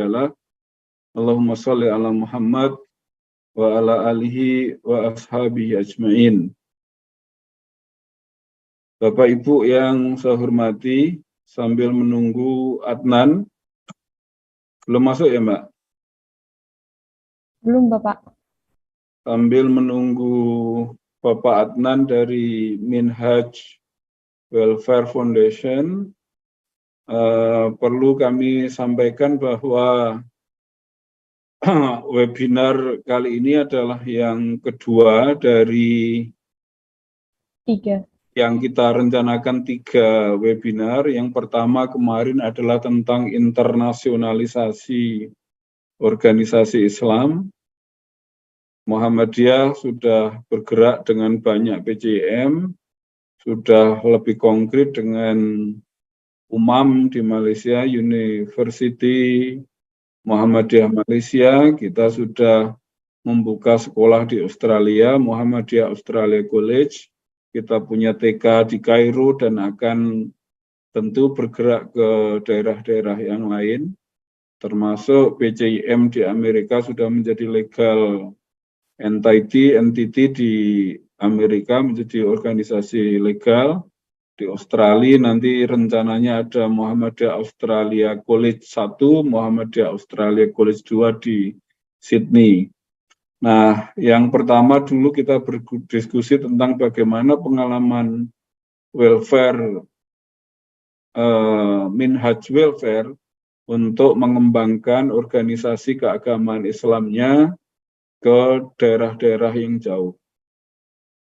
adalah Allahumma sholli ala Muhammad wa ala alihi wa ashabihi ajma'in. Bapak Ibu yang saya hormati, sambil menunggu Adnan, belum masuk ya Mbak? Belum Bapak. Sambil menunggu Bapak Adnan dari Minhaj Welfare Foundation, perlu kami sampaikan bahwa webinar kali ini adalah yang kedua dari 3. Yang kita rencanakan 3 webinar. Yang pertama kemarin adalah tentang internasionalisasi organisasi Islam. Muhammadiyah sudah bergerak dengan banyak PJM, sudah lebih konkret dengan UMAM di Malaysia, University Muhammadiyah Malaysia. Kita sudah membuka sekolah di Australia, Muhammadiyah Australia College. Kita punya TK di Kairo dan akan tentu bergerak ke daerah-daerah yang lain, termasuk PJM di Amerika sudah menjadi legal entity di Amerika, menjadi organisasi legal. Di Australia nanti rencananya ada Muhammadiyah Australia College 1, Muhammadiyah Australia College 2 di Sydney. Nah, yang pertama dulu kita berdiskusi tentang bagaimana pengalaman welfare, Minhaj Welfare untuk mengembangkan organisasi keagamaan Islamnya ke daerah-daerah yang jauh.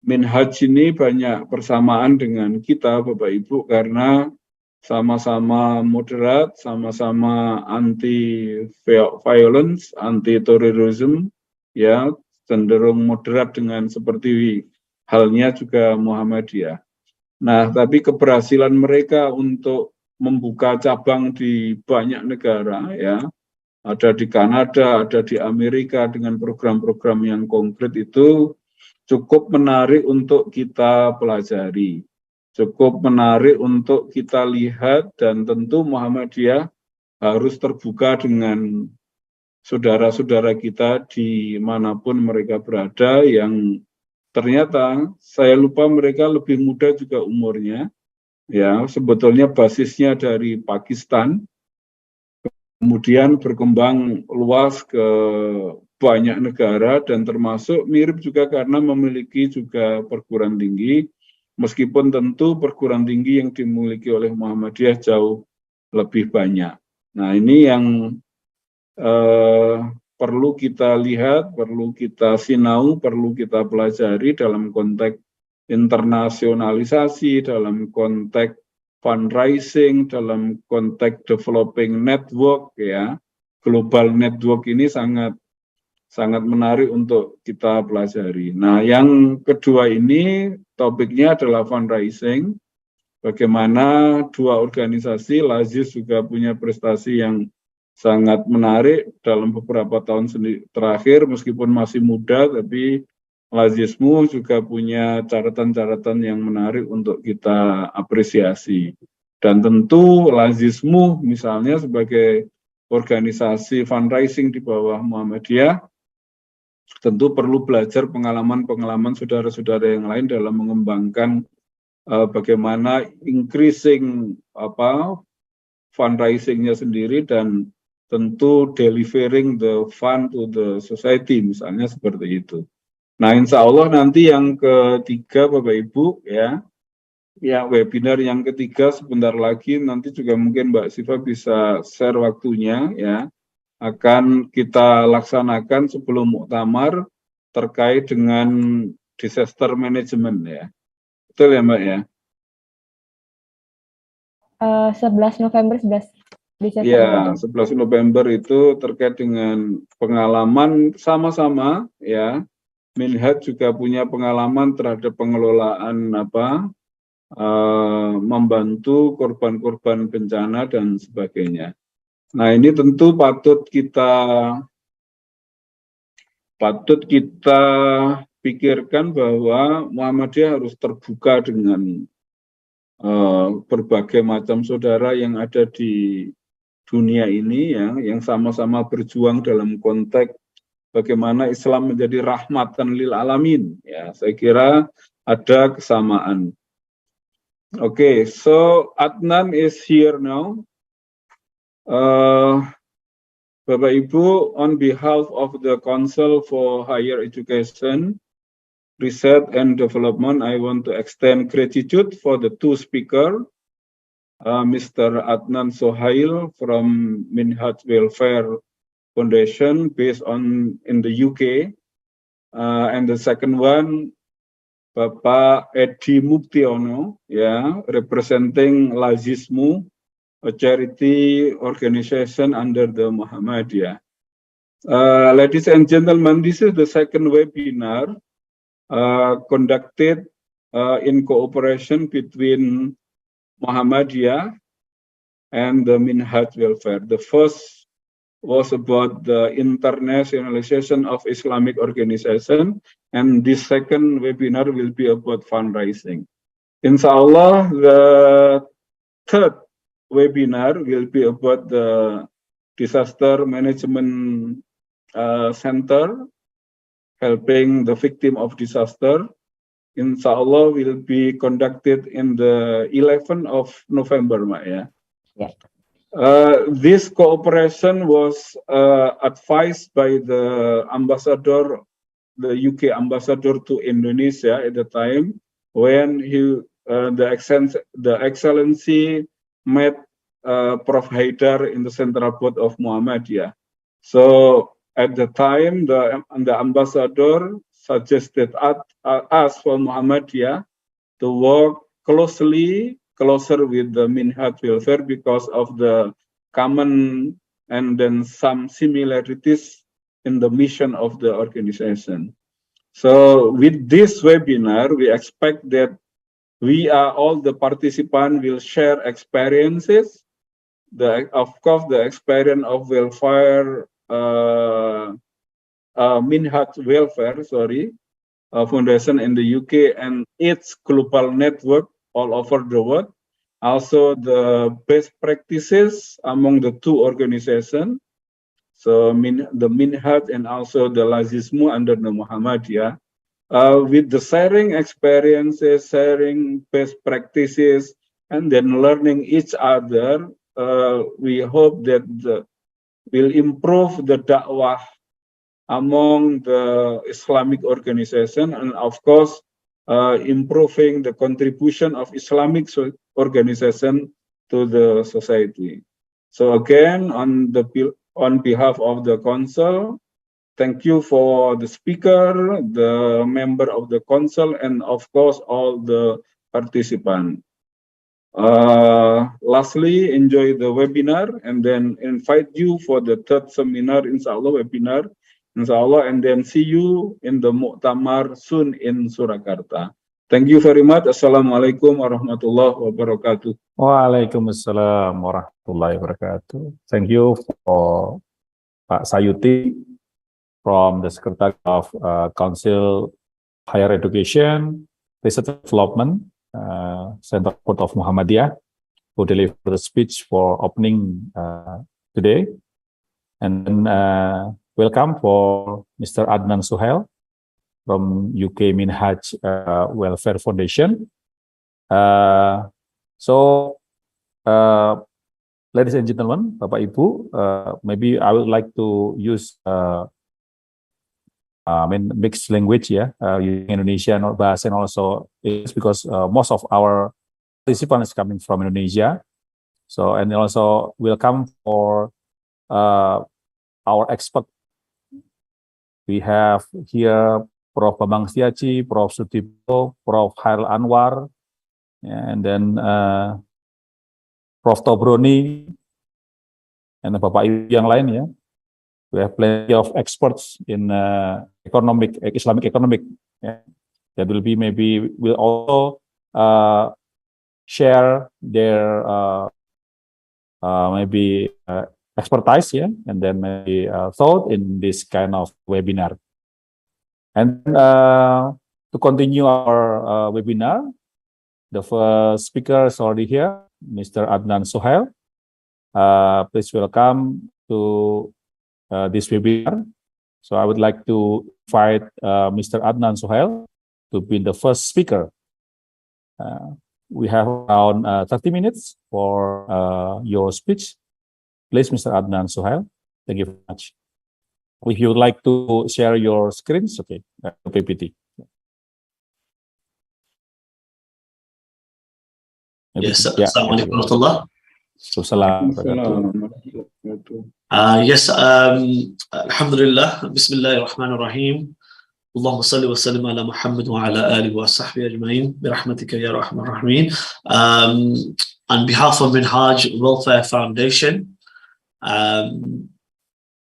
Minhaj ini banyak persamaan dengan kita, Bapak Ibu, karena sama-sama moderat, sama-sama anti-violence, anti-terrorism, ya, cenderung moderat dengan seperti halnya juga Muhammadiyah. Nah, tapi keberhasilan mereka untuk membuka cabang di banyak negara, ya, ada di Kanada, ada di Amerika dengan program-program yang konkret itu cukup menarik untuk kita pelajari, cukup menarik untuk kita lihat, dan tentu Muhammadiyah harus terbuka dengan saudara-saudara kita dimanapun mereka berada, yang ternyata saya lupa mereka lebih muda juga umurnya, ya, sebetulnya basisnya dari Pakistan, kemudian berkembang luas ke banyak negara dan termasuk mirip juga karena memiliki juga perguruan tinggi, meskipun tentu perguruan tinggi yang dimiliki oleh Muhammadiyah jauh lebih banyak. Nah, ini yang perlu kita lihat, perlu kita sinau, perlu kita pelajari dalam konteks internasionalisasi, dalam konteks fundraising, dalam konteks developing network, ya. Global network ini sangat menarik untuk kita pelajari. Nah, yang kedua ini topiknya adalah fundraising. Bagaimana 2 organisasi, Laziz juga punya prestasi yang sangat menarik dalam beberapa tahun terakhir, meskipun masih muda, tapi Lazizmu juga punya catatan-catatan yang menarik untuk kita apresiasi. Dan tentu Lazizmu misalnya sebagai organisasi fundraising di bawah Muhammadiyah, tentu perlu belajar pengalaman-pengalaman saudara-saudara yang lain dalam mengembangkan bagaimana increasing fundraisingnya sendiri dan tentu delivering the fund to the society, misalnya seperti itu. Nah, insya Allah nanti yang ketiga Bapak Ibu, ya webinar yang ketiga sebentar lagi nanti juga mungkin Mbak Siva bisa share waktunya, ya, akan kita laksanakan sebelum muktamar terkait dengan disaster management, ya. Betul ya Mbak, ya? 11 November 11. Ya, 11 November itu terkait dengan pengalaman sama-sama, ya. Minhaj juga punya pengalaman terhadap pengelolaan membantu korban-korban bencana dan sebagainya. Nah, ini tentu patut kita pikirkan bahwa Muhammadiyah harus terbuka dengan berbagai macam saudara yang ada di dunia ini ya, yang sama-sama berjuang dalam konteks bagaimana Islam menjadi rahmatan lil alamin. Ya, saya kira ada kesamaan. Okay, so Adnan is here now. Bapak Ibu, on behalf of the Council for Higher Education, Research and Development, I want to extend gratitude for the two speakers, Mr. Adnan Sohail from Minhaj Welfare Foundation based in the UK, and the second one, Bapak Edi Muktiono, representing Lazizmu, a charity organization under the Muhammadiyah. Ladies and gentlemen, this is the second webinar conducted in cooperation between Muhammadiyah and the Minhaj Welfare. The first was about the internationalization of Islamic organization, and this second webinar will be about fundraising. Inshallah, the third webinar will be about the disaster management center, helping the victim of disaster. Inshallah will be conducted in the 11th of November, Maya. Yeah. This cooperation was advised by the ambassador, the UK ambassador to Indonesia at the time, when the Excellency met Prof. Haidar in the Central Board of Muhammadiyah. So at the time, the ambassador suggested us for Muhammadiyah to work closer with the Minhaj Welfare because of the common and then some similarities in the mission of the organization. So with this webinar, we expect that all the participants will share experiences. Of course, the experience of welfare, Minhaj Welfare, Foundation in the UK and its global network all over the world. Also, the best practices among the two organizations, so the Minhaj and also the Lazizmu under the Muhammadiyah. With the sharing experiences, sharing best practices, and then learning each other, we hope that will improve the da'wah among the Islamic organization, and of course, improving the contribution of Islamic organization to the society. So again, on behalf of the council, thank you for the speaker, the member of the council, and of course, all the participants. Lastly, enjoy the webinar and then invite you for the third seminar, inshallah, webinar, inshallah, and then see you in the Muktamar soon in Surakarta. Thank you very much. Assalamualaikum warahmatullahi wabarakatuh. Waalaikumsalam warahmatullahi wabarakatuh. Thank you for Pak Sayuti from the Secretary of Council Higher Education, Research and Development, Central Board of Muhammadiyah, who delivered the speech for opening today. And then welcome for Mr. Adnan Sohail from UK Minhaj Welfare Foundation. Ladies and gentlemen, Bapak Ibu, maybe I would like to use mixed language, using Indonesian or Bahasa, and also it's because most of our participants coming from Indonesia. So, and also welcome for our expert. We have here Prof. Bambang Setiaji, Prof. Sutipto, Prof. Hairil Anwar, and then Prof. Tobroni, and Bapak Ibu yang lain ya. We have plenty of experts in Islamic economic. Yeah. That will be will also share their expertise, and then maybe thought in this kind of webinar. And to continue our webinar, the first speaker is already here, Mr. Adnan Sohail. Please welcome to this webinar. So I would like to invite Mr. Adnan Sohail to be the first speaker. We have around 30 minutes for your speech. Please, Mr. Adnan Sohail. Thank you very much. If you would like to share your screens, okay, PPT. Yes, Assalamualaikum warahmatullah. Yes, Alhamdulillah, Bismillahirrahmanirrahim. Allahumma salli wa sallim ala Muhammad wa ala alihi wa sahbihi ajma'in. Birahmatika ya rahman rahmin. On behalf of Minhaj Welfare Foundation,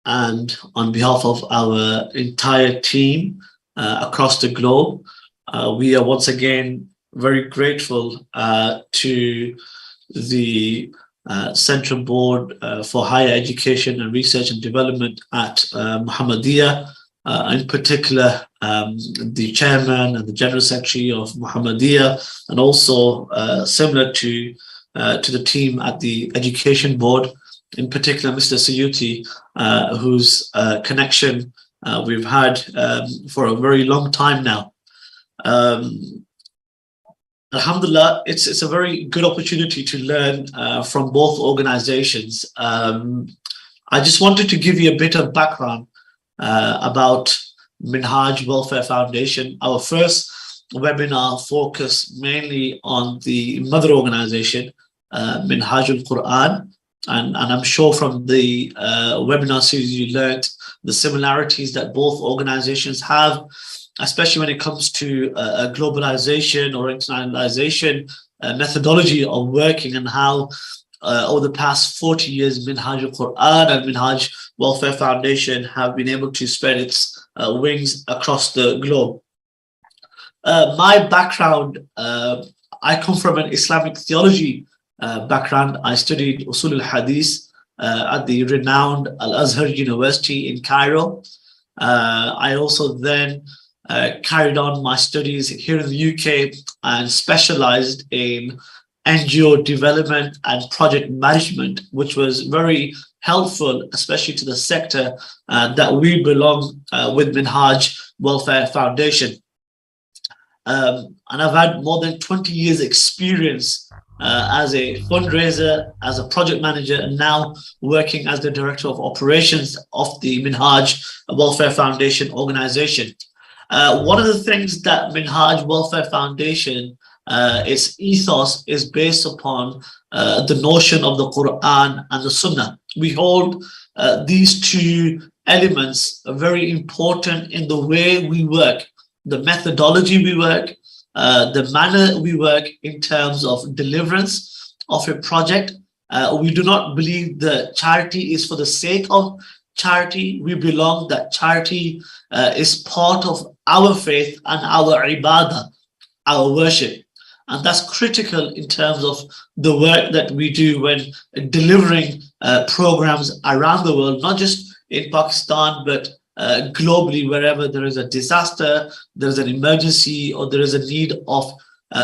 and on behalf of our entire team across the globe, we are once again very grateful to the Central Board for Higher Education and Research and Development at Muhammadiyah, in particular the Chairman and the General Secretary of Muhammadiyah, and also similar to the team at the Education Board, in particular Mr. Sayuti, whose connection we've had for a very long time now. Alhamdulillah, it's a very good opportunity to learn from both organizations. I just wanted to give you a bit of background about Minhaj Welfare Foundation. Our first webinar focused mainly on the mother organization, Minhaj al-Quran, and I'm sure from the webinar series you learned the similarities that both organizations have, especially when it comes to globalization or internationalization methodology of working, and how over the past 40 years Minhaj al-Quran and Minhaj Welfare Foundation have been able to spread its wings across the globe. My background, I come from an Islamic theology background. I studied Usul al-Hadith at the renowned Al-Azhar University in Cairo. I also then carried on my studies here in the UK and specialized in NGO development and project management, which was very helpful, especially to the sector that we belong with Minhaj Welfare Foundation. And I've had more than 20 years experience as a fundraiser, as a project manager, and now working as the Director of Operations of the Minhaj Welfare Foundation organization. One of the things that Minhaj Welfare Foundation, its ethos is based upon the notion of the Quran and the Sunnah. We hold these two elements are very important in the way we work, the methodology we work, the manner we work in terms of deliverance of a project. We do not believe that charity is for the sake of charity. We belong that charity is part of our faith and our ibadah, our worship. And that's critical in terms of the work that we do when delivering programs around the world, not just in Pakistan, but globally, wherever there is a disaster, there is an emergency, or there is a need of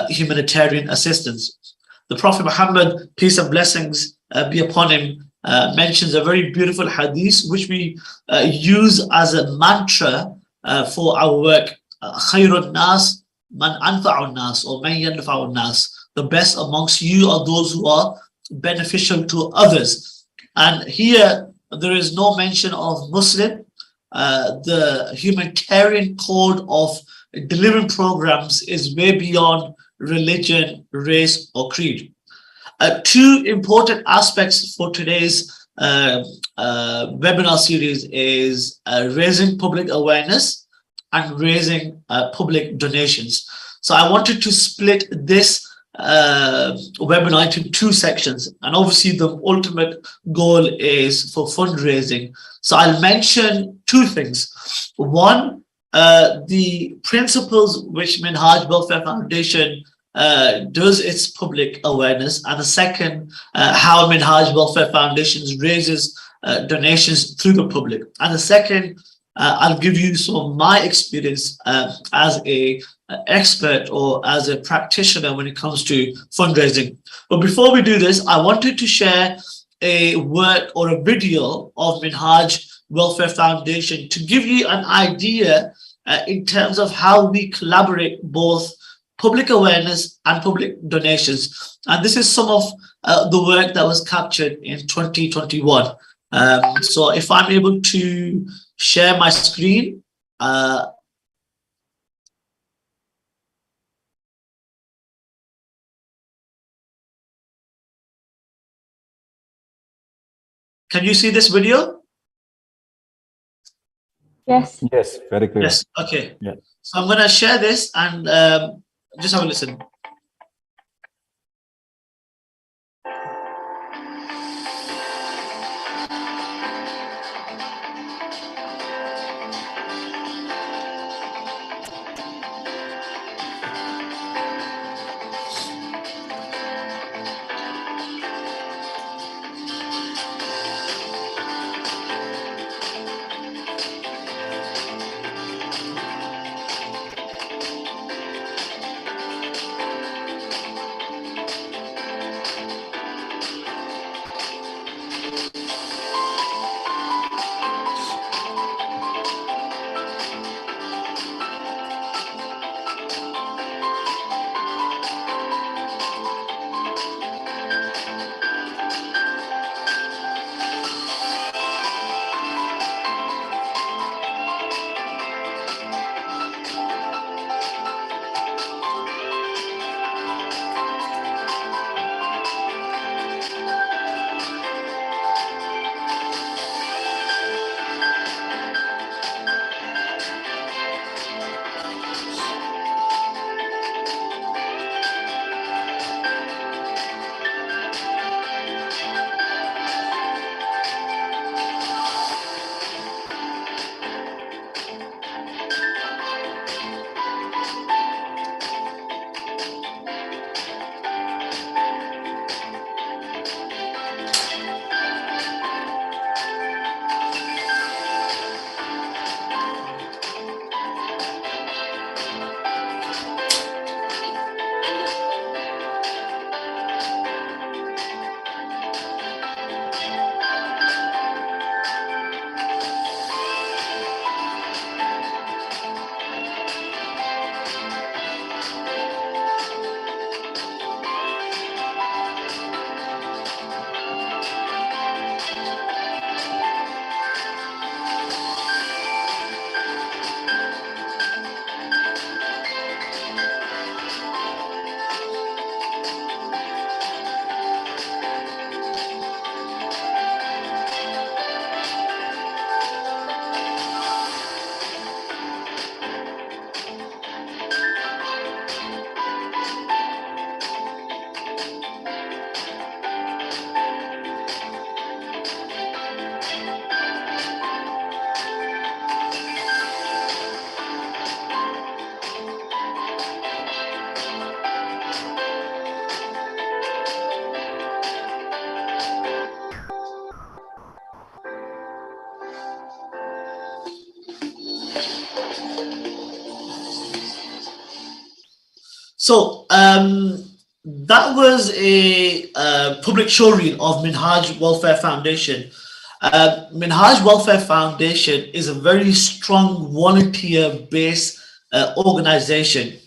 humanitarian assistance. The Prophet Muhammad, peace and blessings be upon him, mentions a very beautiful hadith which we use as a mantra for our work. Khairun nas man anfa'un nas, or man yanfa'un nas. The best amongst you are those who are beneficial to others. And here there is no mention of Muslim. The humanitarian code of delivering programs is way beyond religion, race, or creed. Two important aspects for today's webinar series is raising public awareness and raising public donations. So I wanted to split this webinar into two sections, and obviously the ultimate goal is for fundraising. So I'll mention two things. One, the principles which Minhaj Welfare Foundation does its public awareness, and the second, how Minhaj Welfare Foundation raises donations through the public. And the second, I'll give you some of my experience as a expert or as a practitioner when it comes to fundraising. But before we do this, I wanted to share a work or a video of Minhaj Welfare Foundation to give you an idea in terms of how we collaborate both public awareness and public donations. And this is some of the work that was captured in 2021. So if I'm able to share my screen, can you see this video? Yes. Yes, very clear. Yes, okay. Yeah. So I'm gonna share this and just have a listen. So that was a public showreel of Minhaj Welfare Foundation. Minhaj Welfare Foundation is a very strong volunteer-based organization.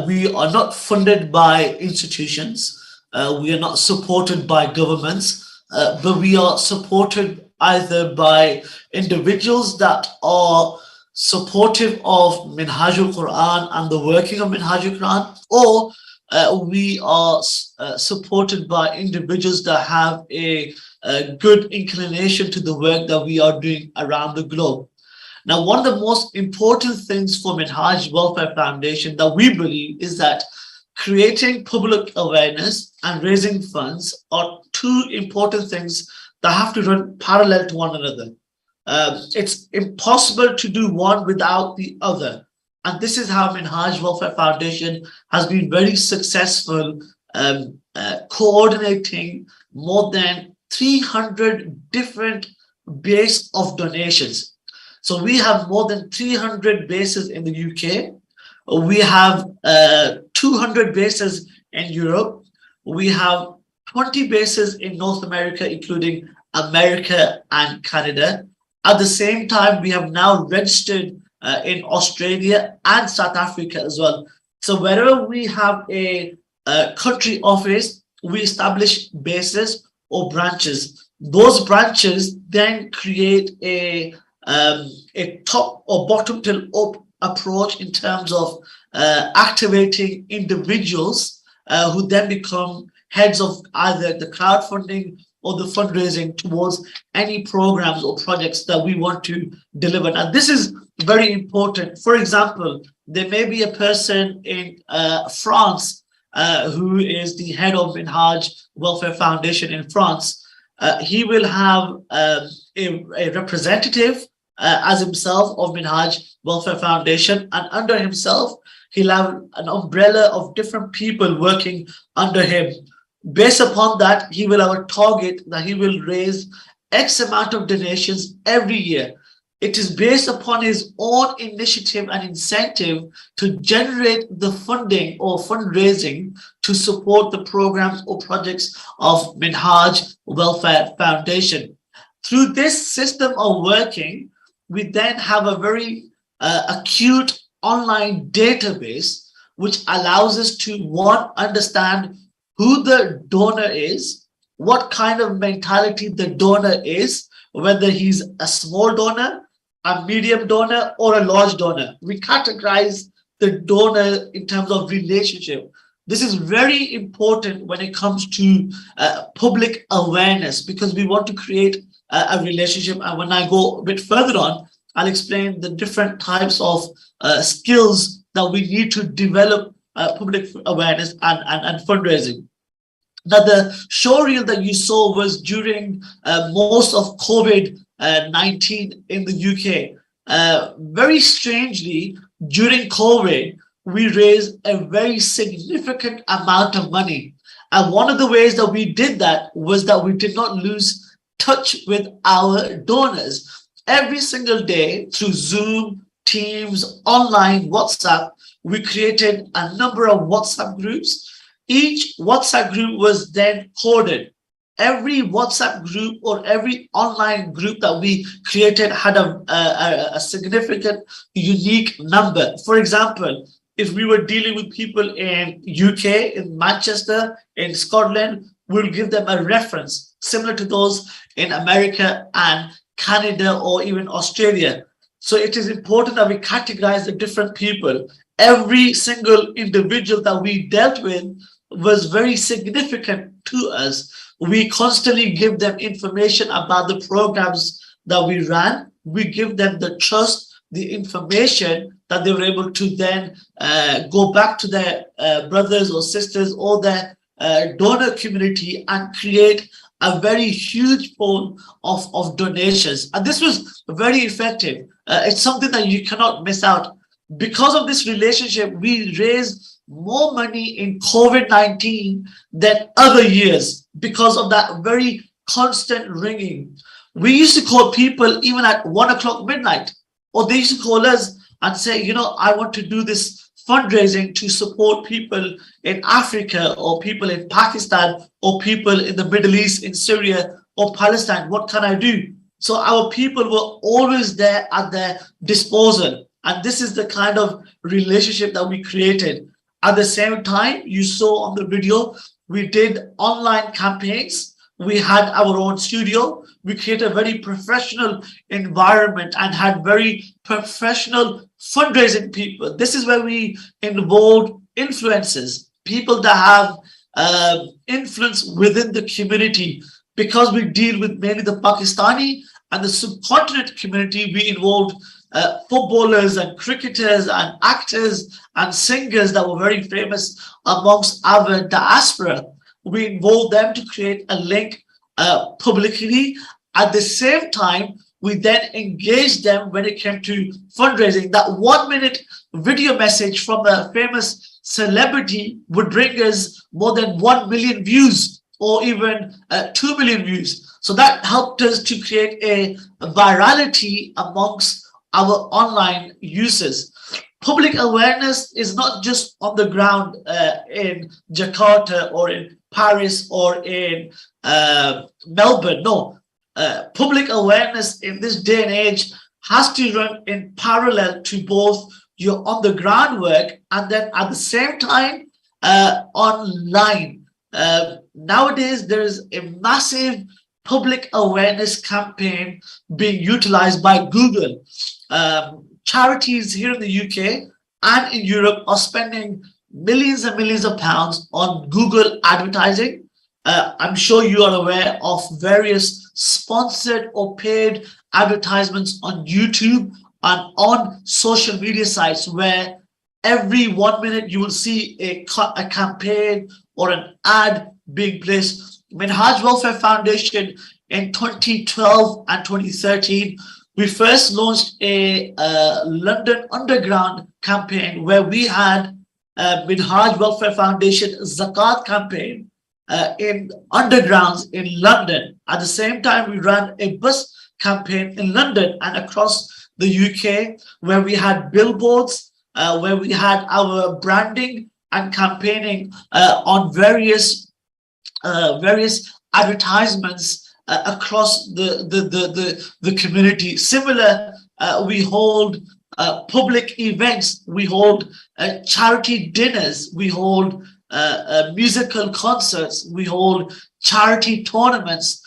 We are not funded by institutions. We are not supported by governments, but we are supported either by individuals that are supportive of Minhajul Quran and the working of Minhajul Quran, or we are supported by individuals that have a good inclination to the work that we are doing around the globe. Now, one of the most important things for Minhaj Welfare Foundation that we believe is that creating public awareness and raising funds are two important things that have to run parallel to one another. It's impossible to do one without the other. And this is how Minhaj Welfare Foundation has been very successful coordinating more than 300 different bases of donations. So we have more than 300 bases in the UK. We have 200 bases in Europe. We have 20 bases in North America, including America and Canada. At the same time, we have now registered in Australia and South Africa as well. So wherever we have a country office, we establish bases or branches. Those branches then create a top or bottom to up approach in terms of activating individuals who then become heads of either the crowdfunding or the fundraising towards any programs or projects that we want to deliver. Now, this is very important. For example, there may be a person in France who is the head of Minhaj Welfare Foundation in France. He will have a representative as himself of Minhaj Welfare Foundation, and under himself, he'll have an umbrella of different people working under him. Based upon that, he will have a target that he will raise X amount of donations every year. It is based upon his own initiative and incentive to generate the funding or fundraising to support the programs or projects of Minhaj Welfare Foundation. Through this system of working, we then have a very acute online database, which allows us to, one, understand who the donor is, what kind of mentality the donor is, whether he's a small donor, a medium donor, or a large donor. We categorize the donor in terms of relationship. This is very important when it comes to public awareness, because we want to create a relationship. And when I go a bit further on, I'll explain the different types of skills that we need to develop public awareness and fundraising. Now, the show reel that you saw was during most of COVID-19 in the UK. Very strangely, during COVID, we raised a very significant amount of money. And one of the ways that we did that was that we did not lose touch with our donors. Every single day through Zoom, Teams, online, WhatsApp, we created a number of WhatsApp groups. Each WhatsApp group was then coded. Every WhatsApp group or every online group that we created had a significant, unique number. For example, if we were dealing with people in UK, in Manchester, in Scotland, we'll give them a reference similar to those in America and Canada or even Australia. So it is important that we categorize the different people. Every single individual that we dealt with was very significant to us. We constantly give them information about the programs that we ran. We give them the trust, the information that they were able to then go back to their brothers or sisters or their donor community and create a very huge pool of donations. And this was very effective. It's something that you cannot miss out. Because of this relationship, we raised more money in COVID-19 than other years because of that very constant ringing. We used to call people even at 1 o'clock midnight, or they used to call us and say, you know, I want to do this fundraising to support people in Africa or people in Pakistan or people in the Middle East, in Syria or Palestine. What can I do? So our people were always there at their disposal. And this is the kind of relationship that we created. At the same time, you saw on the video, we did online campaigns. We had our own studio. We created a very professional environment and had very professional fundraising people. This is where we involved influencers, people that have influence within the community. Because we deal with mainly the Pakistani and the subcontinent community, we involved footballers and cricketers and actors and singers that were very famous amongst our diaspora. We involved them to create a link publicly. At the same time, we then engaged them when it came to fundraising. That 1 minute video message from a famous celebrity would bring us more than 1 million views or even 2 million views. So that helped us to create a virality amongst our online users. Public awareness is not just on the ground in Jakarta or in Paris or in Melbourne. No, public awareness in this day and age has to run in parallel to both your on the ground work and then at the same time online. Nowadays, there is a massive public awareness campaign being utilized by Google. Charities here in the UK and in Europe are spending millions and millions of pounds on Google advertising. I'm sure you are aware of various sponsored or paid advertisements on YouTube and on social media sites where every 1 minute you will see a campaign or an ad being placed. Minhaj Welfare Foundation in 2012 and 2013, we first launched a London Underground campaign where we had Minhaj Welfare Foundation Zakat campaign in undergrounds in London. At the same time, we ran a bus campaign in London and across the UK where we had billboards, where we had our branding and campaigning on various advertisements across the community. Similar, we hold public events, we hold charity dinners, we hold musical concerts, we hold charity tournaments,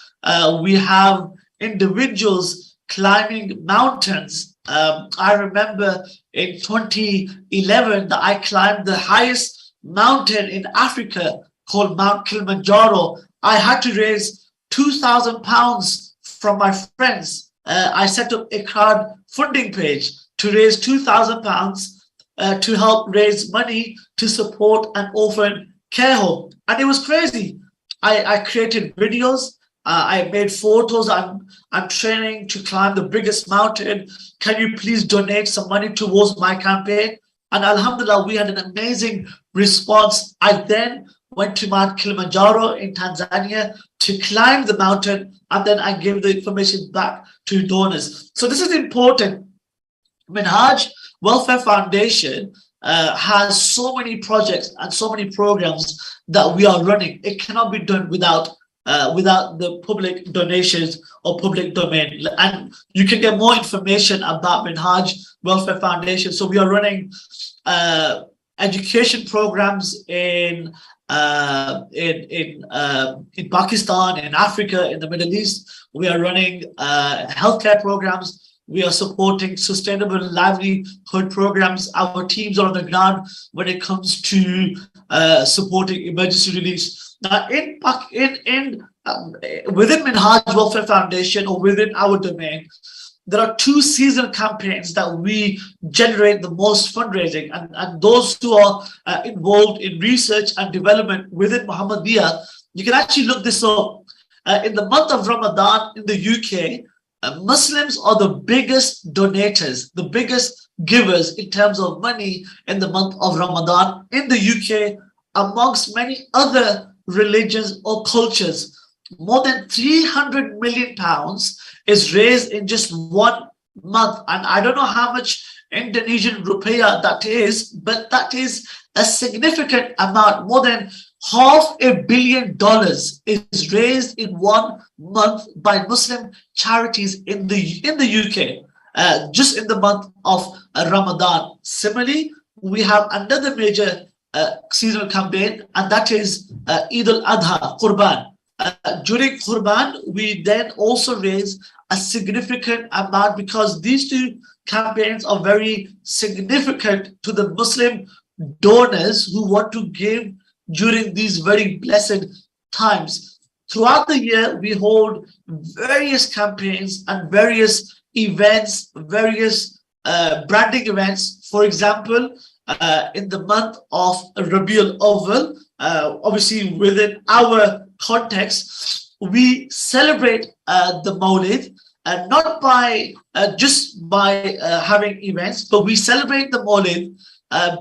we have individuals climbing mountains. I remember in 2011 that I climbed the highest mountain in Africa called Mount Kilimanjaro. I had to raise £2,000 from my friends. I set up a crowdfunding page to raise £2,000 to help raise money to support an orphan care home. And it was crazy. I created videos. I made photos. I'm training to climb the biggest mountain. Can you please donate some money towards my campaign? And alhamdulillah, we had an amazing response. I then went to Mount Kilimanjaro in Tanzania to climb the mountain, and then I gave the information back to donors. So this is important. Minhaj Welfare Foundation has so many projects and so many programs that we are running. It cannot be done without the public donations or public domain. And you can get more information about Minhaj Welfare Foundation. So we are running education programs in Pakistan, in Africa, in the Middle East. We are running healthcare programs. We are supporting sustainable livelihood programs. Our teams are on the ground when it comes to supporting emergency release. Now, within Minhaj Welfare Foundation or within our domain, there are two seasonal campaigns that we generate the most fundraising, and those who are involved in research and development within Muhammadiyah, you can actually look this up. In the month of Ramadan in the UK, Muslims are the biggest donators, the biggest givers in terms of money in the month of Ramadan in the UK, amongst many other religions or cultures. More than £300 million is raised in just 1 month. And I don't know how much Indonesian rupiah that is, but that is a significant amount. More than $500 million is raised in 1 month by Muslim charities in the UK, just in the month of Ramadan. Similarly, we have another major seasonal campaign, and that is Eid al-Adha, Qurban. During Qurban, we then also raise a significant amount because these two campaigns are very significant to the Muslim donors who want to give during these very blessed times. Throughout the year, we hold various campaigns and various events, various branding events. For example, in the month of Rabiul Awwal, obviously within our context, we celebrate the Mawlid, not by just by having events, but we celebrate the Mawlid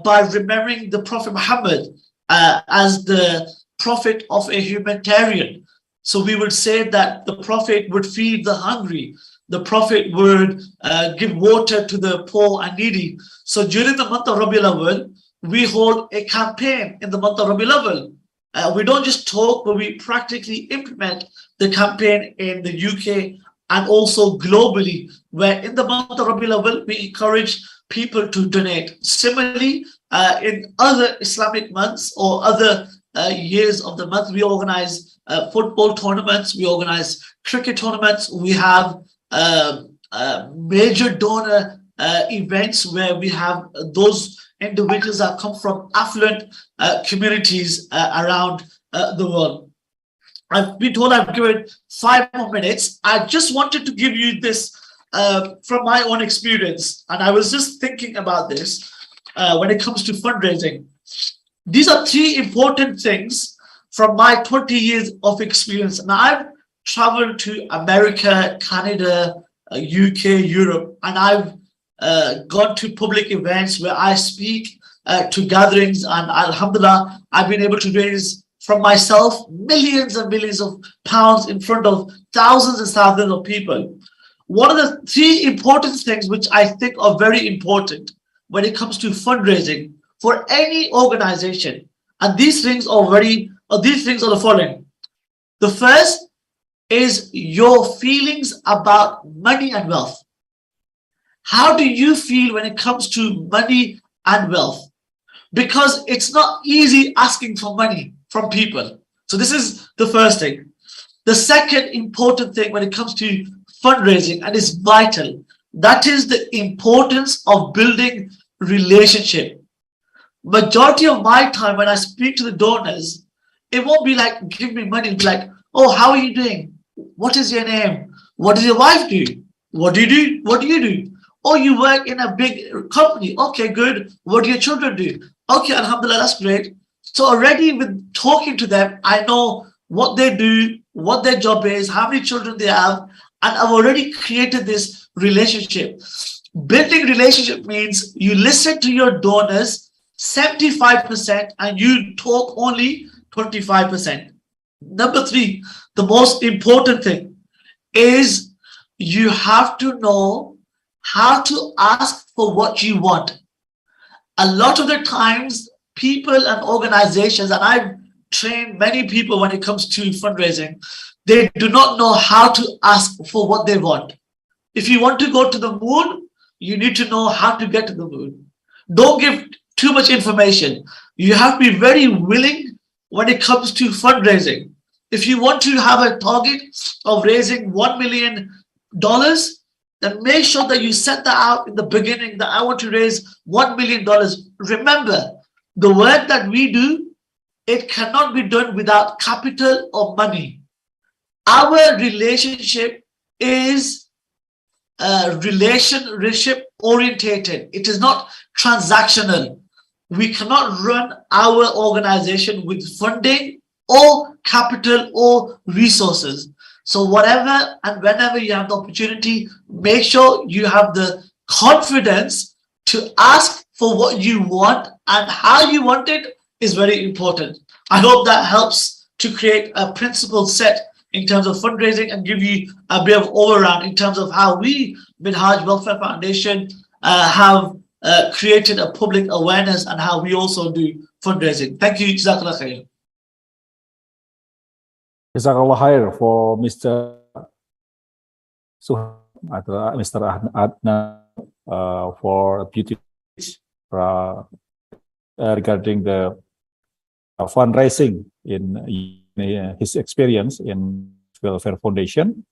by remembering the Prophet Muhammad as the prophet of a humanitarian. So we would say that the Prophet would feed the hungry, the Prophet would give water to the poor and needy. So during the month of Rabiul Awwal, we hold a campaign in the month of Rabiul Awwal. We don't just talk, but we practically implement the campaign in the UK and also globally, where in the month of Rabiul Awwal, we encourage people to donate. Similarly, in other Islamic months or other years of the month, we organize football tournaments, we organize cricket tournaments, we have major donor events where we have those individuals that come from affluent communities around the world. I've been told I've given 5 more minutes. I just wanted to give you this from my own experience. And I was just thinking about this when it comes to fundraising. These are 3 important things from my 20 years of experience. And I've traveled to America, Canada, UK, Europe, and I've gone to public events where I speak to gatherings, and alhamdulillah, I've been able to raise from myself millions and millions of pounds in front of thousands and thousands of people. One of the 3 important things which I think are very important when it comes to fundraising for any organization, and these things are the following. The first is your feelings about money and wealth. How do you feel when it comes to money and wealth? Because it's not easy asking for money from people. So this is the first thing. The second important thing when it comes to fundraising, and is vital, that is the importance of building relationship. Majority of my time when I speak to the donors, it won't be like, give me money. It'll be like, oh, how are you doing? What is your name? What does your wife do? What do you do? What do you do? Oh, you work in a big company. Okay, good. What do your children do? Okay, alhamdulillah, that's great. So already with talking to them, I know what they do, what their job is, how many children they have, and I've already created this relationship. Building relationship means you listen to your donors 75% and you talk only 25%. Number 3, the most important thing is you have to know how to ask for what you want. A lot of the times, people and organizations, and I've trained many people when it comes to fundraising, they do not know how to ask for what they want. If you want to go to the moon, you need to know how to get to the moon. Don't give too much information. You have to be very willing when it comes to fundraising. If you want to have a target of raising $1 million, then make sure that you set that out in the beginning, that I want to raise $1 million. Remember, the work that we do, it cannot be done without capital or money. Our relationship is relationship orientated. It is not transactional. We cannot run our organization with funding or capital or resources. So whatever and whenever you have the opportunity, make sure you have the confidence to ask for what you want, and how you want it is very important. I hope that helps to create a principle set in terms of fundraising and give you a bit of overround in terms of how we, Minhaj Welfare Foundation, have created a public awareness and how we also do fundraising. Thank you. Jazakallah khair. Jazakallah khair for Mr. Sohail, Mr. Adnan, for a beautiful speech regarding the fundraising in his experience in Welfare Foundation.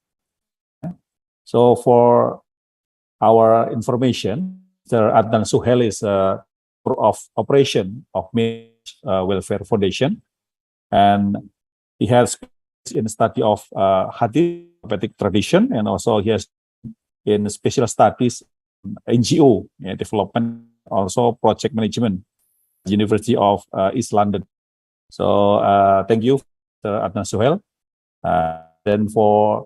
So for our information, Mr. Adnan Sohail is a of operation of Majelis Welfare Foundation, and he has in study of Hadith, Prophetic tradition, and also he has in special studies NGO development, also project management, University of East London. So thank you, Mr. Adnan Sohail. Then for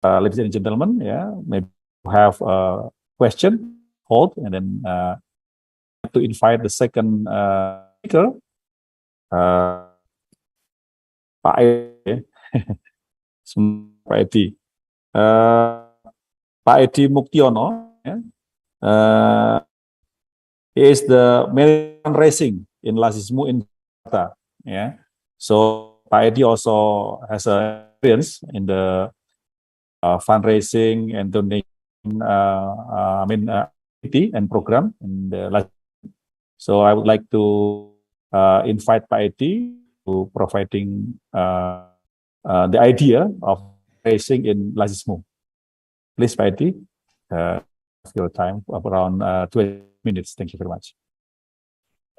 ladies and gentlemen, maybe you have a question, hold, and then to invite the second speaker, Pak Edi, Pak Edi, Pak Edi Muktiono. He is the Fundraising in Lazizmu in Jakarta. So Pak Edi also has a experience in the fundraising and donation, activity and program in the last. So I would like to invite Pak Edi to providing the idea of fundraising in Lazizmu. Please, Pak Edi, your time of around 20 minutes. Thank you very much.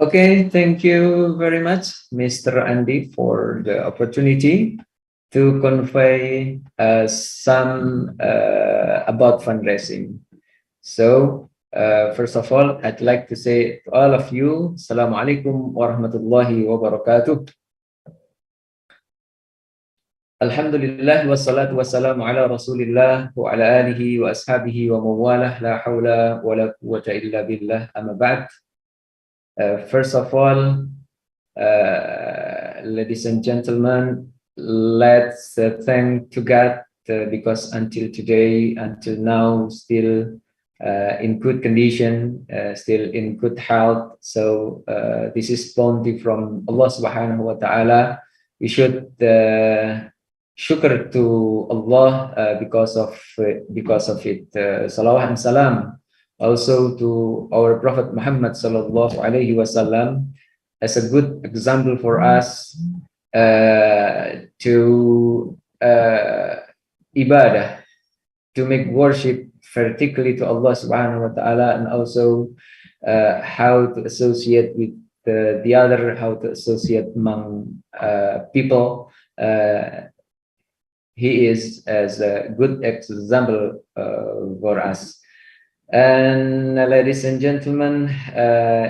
Okay, thank you very much, Mr. Andi, for the opportunity to convey some about fundraising. So, first of all, I'd like to say to all of you, Assalamualaikum warahmatullahi wabarakatuh. Alhamdulillah wassalatu wassalamu ala rasulillah wa ala alihi wa ashabihi wa mawalah la hawla wa la quwwata illa billah amma ba'd. First of all, ladies and gentlemen, let's thank to God because until today, until now, still in good condition, still in good health. So this is bounty from Allah Subhanahu wa Taala. We should shukr to Allah because of it. Salawat and salam also to our Prophet Muhammad sallallahu alaihi wasallam as a good example for us to ibadah, to make worship vertically to Allah subhanahu wa ta'ala, and also how to associate with the other, how to associate among people. He is as a good example for us. And ladies and gentlemen,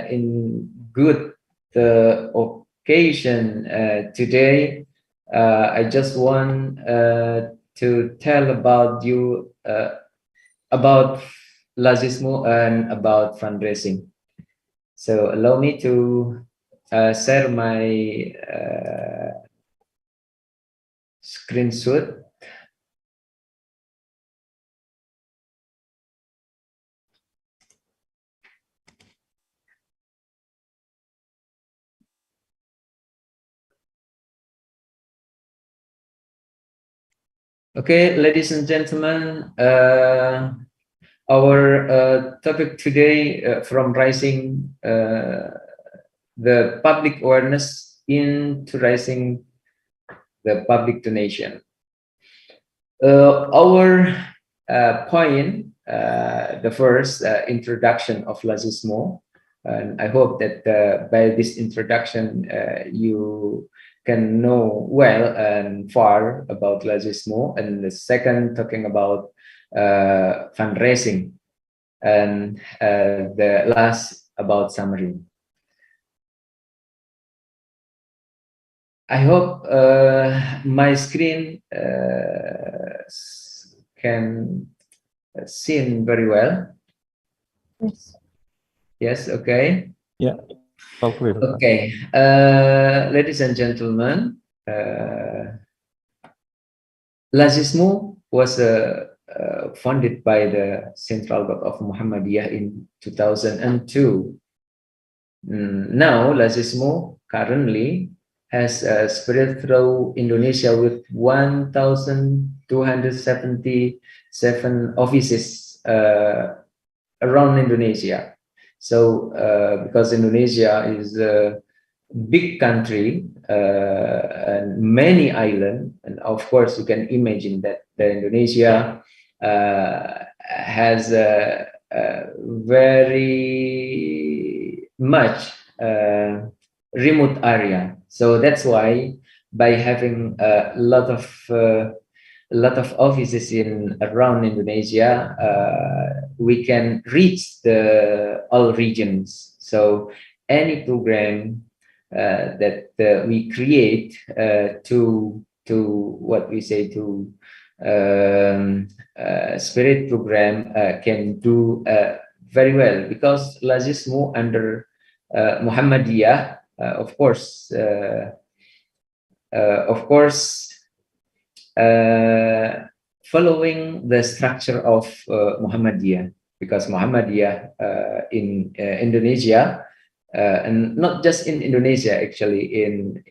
in good occasion today, I just want to tell about you about Lazizmu and about fundraising. So allow me to share my screenshot. Okay, ladies and gentlemen, our topic today from raising the public awareness into raising the public donation. Our point, the first introduction of Lazizmu, and I hope that by this introduction you can know well and far about Lazizmu, and the second talking about fundraising, and the last about summary. I hope my screen can seen very well. Yes. Yes, okay. Yeah. Okay, ladies and gentlemen, Lazizmu was founded by the Central Board of Muhammadiyah in 2002. Now, Lazizmu currently has spread through Indonesia with 1,277 offices around Indonesia. So, because Indonesia is a big country and many islands, and of course you can imagine that Indonesia has a very much remote area. So that's why by having a lot of offices in around Indonesia, we can reach all regions. So any program that we create to what we say to spirit program can do very well, because Lazizmu under Muhammadiyah, of course, following the structure of Muhammadiyah, because Muhammadiyah in Indonesia, and not just in Indonesia, actually in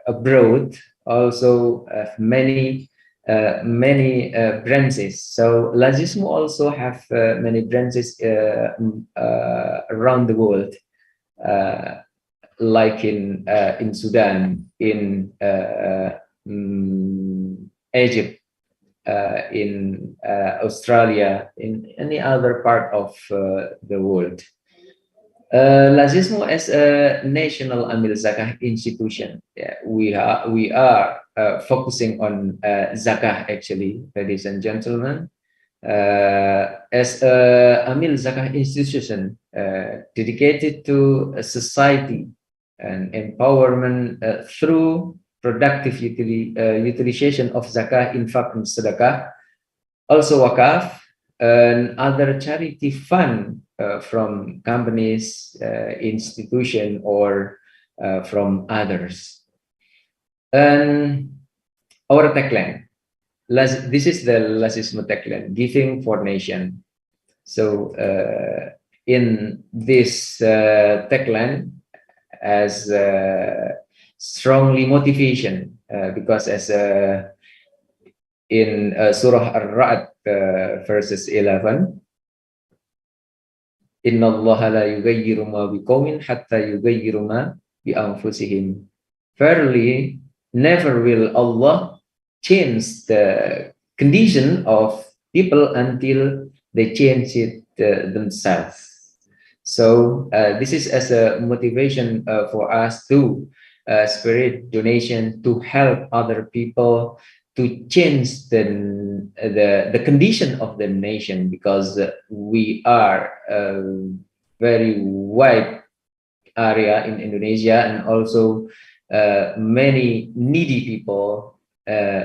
abroad also have many branches. So Lazizmu also have many branches around the world, like in Sudan, in Egypt, in Australia, in any other part of the world. Lazizmu as a national Amil Zakah institution, we are focusing on zakah, actually, ladies and gentlemen. As a Amil Zakah institution dedicated to society and empowerment through productive utilization of zakah, infak, and sedekah, also wakaf, and other charity fund from companies, institution, or from others. And our tagline, this is the Lazizmu tagline, giving for nation. So in this tagline as strongly motivation, because as in Surah Ar-Ra'd verses 11, Inna Allah la yughayyiru ma biqawmin hatta yughayyiru ma bi anfusihim. Verily, never will Allah change the condition of people until they change it themselves. So this is as a motivation for us to spirit donation, to help other people to change the condition of the nation, because we are a very wide area in Indonesia, and also many needy people,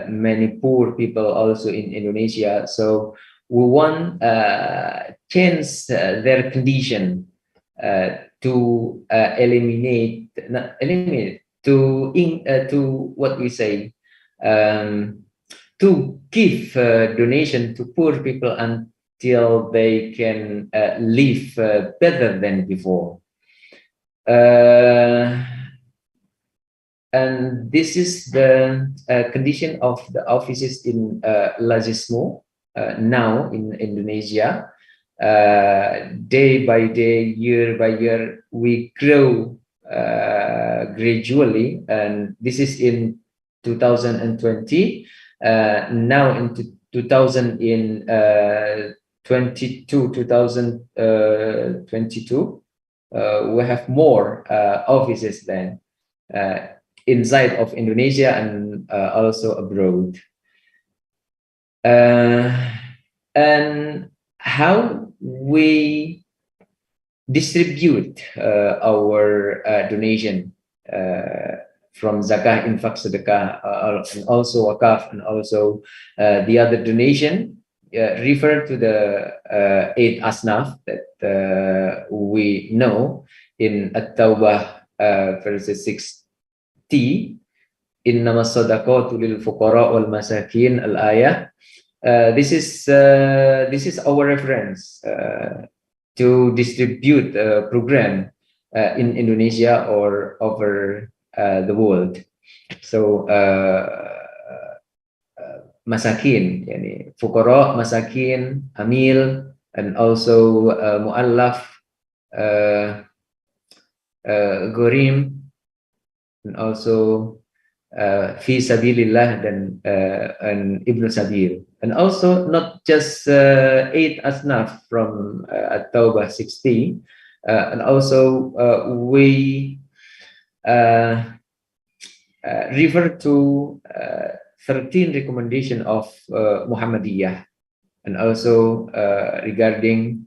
many poor people also in Indonesia. So we want change their condition to eliminate, not eliminate, to what we say, to give donation to poor people until they can live better than before. And this is the condition of the offices in Lazizmu now in Indonesia. Day by day, year by year, we grow gradually, and this is in 2020. Now in 2022, we have more offices than inside of Indonesia and also abroad. And how we distribute our donation from zakah, infak, sedekah, and also wakaf, and also the other donation, refer to the 8 asnaf that we know in At-Taubah verses 60, innama sadaqatu lil fuqara wal masakin al-ayah. This is our reference to distribute a program in Indonesia or over the world. So masakin, yani fuqara, masakin, amil, and also mu'allaf, gorim, and also fi sabilillah, and ibn sabil. And also not just 8 asnaf from At-Taubah 60, and also we refer to 13 recommendation of Muhammadiyah, and also regarding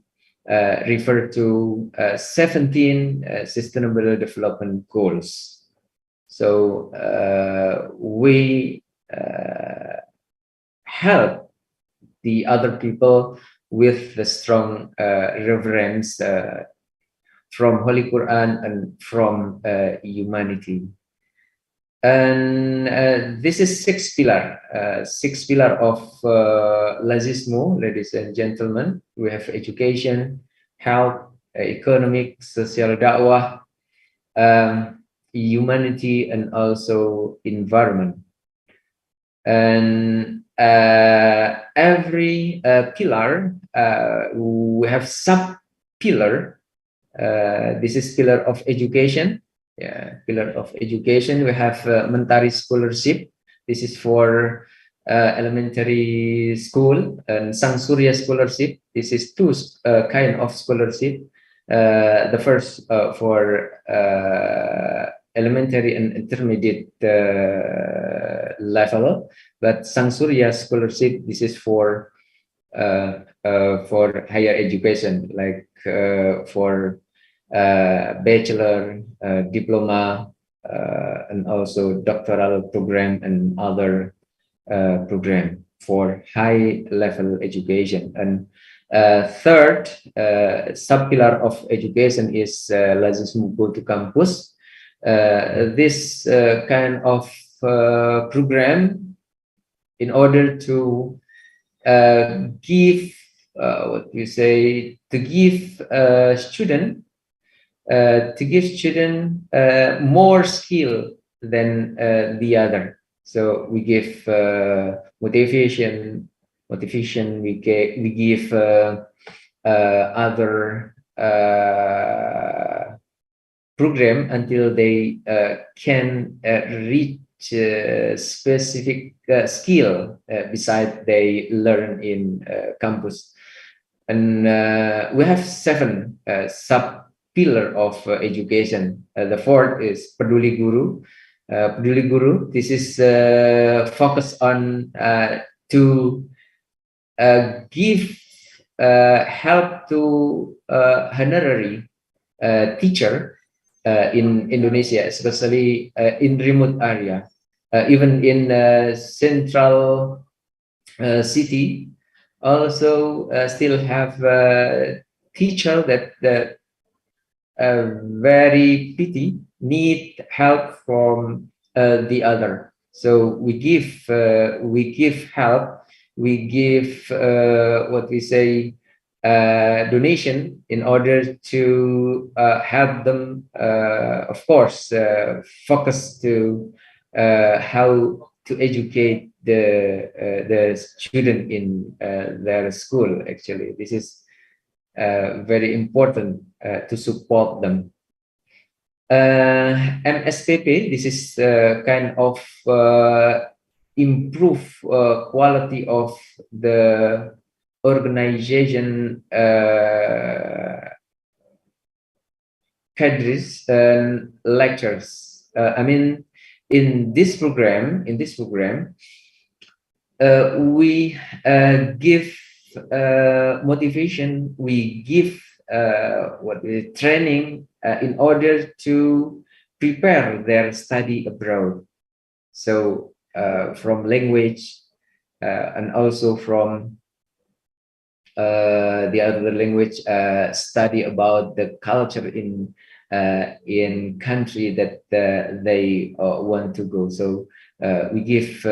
refer to 17 sustainable development goals. So we help the other people with the strong reverence from Holy Quran and from humanity. And this is 6 pillar of Lazizmu, ladies and gentlemen. We have education, health, economic, social da'wah, humanity, and also environment. And every pillar, we have sub pillar. This is pillar of education. Yeah, pillar of education. We have Mentari scholarship. This is for elementary school, and Sang Surya scholarship. This is two kind of scholarship. The first for elementary and intermediate level, but Sang Surya scholarship, this is for higher education, like for bachelor, diploma, and also doctoral program and other program for high level education. And third sub-pillar of education is Lazizmu Go to Campus. This kind of program in order to give what we say, to give student more skill than the other. So we give motivation. We give other program until they can reach specific skill beside they learn in campus. And we have 7 sub pillar of education. The fourth is Peduli Guru. Peduli Guru, this is focus on to give help to honorary teacher in Indonesia, especially in remote area, even in central city. Also, still have teacher that very pity need help from the other. So we give help. We give what we say donation in order to help them. Of course, focus to how to educate the student in their school. Actually, this is very important to support them. MSPP, this is kind of improve quality of the organization cadres and lectures. I mean, in this program, we give motivation. We give training in order to prepare their study abroad. So from language and also from the other language, study about the culture in country that they want to go. So we give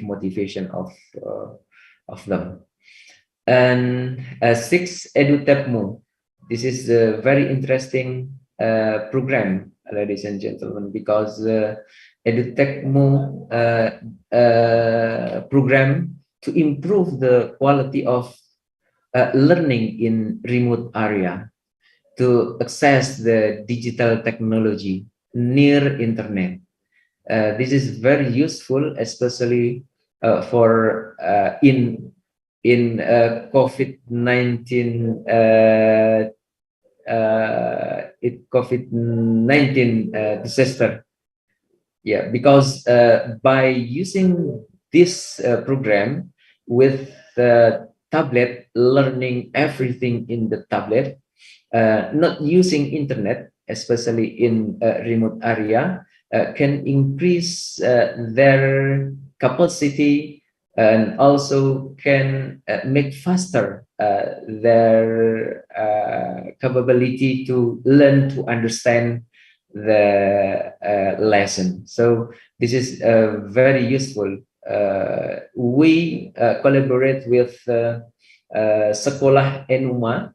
motivation of them. And 6 EduTechMu. This is a very interesting program, ladies and gentlemen, because EduTechMu program to improve the quality of learning in remote area, to access the digital technology near internet. This is very useful, especially for in COVID-19 COVID-19 disaster. Yeah, because by using this program with the tablet, learning everything in the tablet, not using internet, especially in remote area, can increase their capacity and also can make faster their capability to learn to understand the lesson. So this is very useful. We collaborate with Sekolah Enuma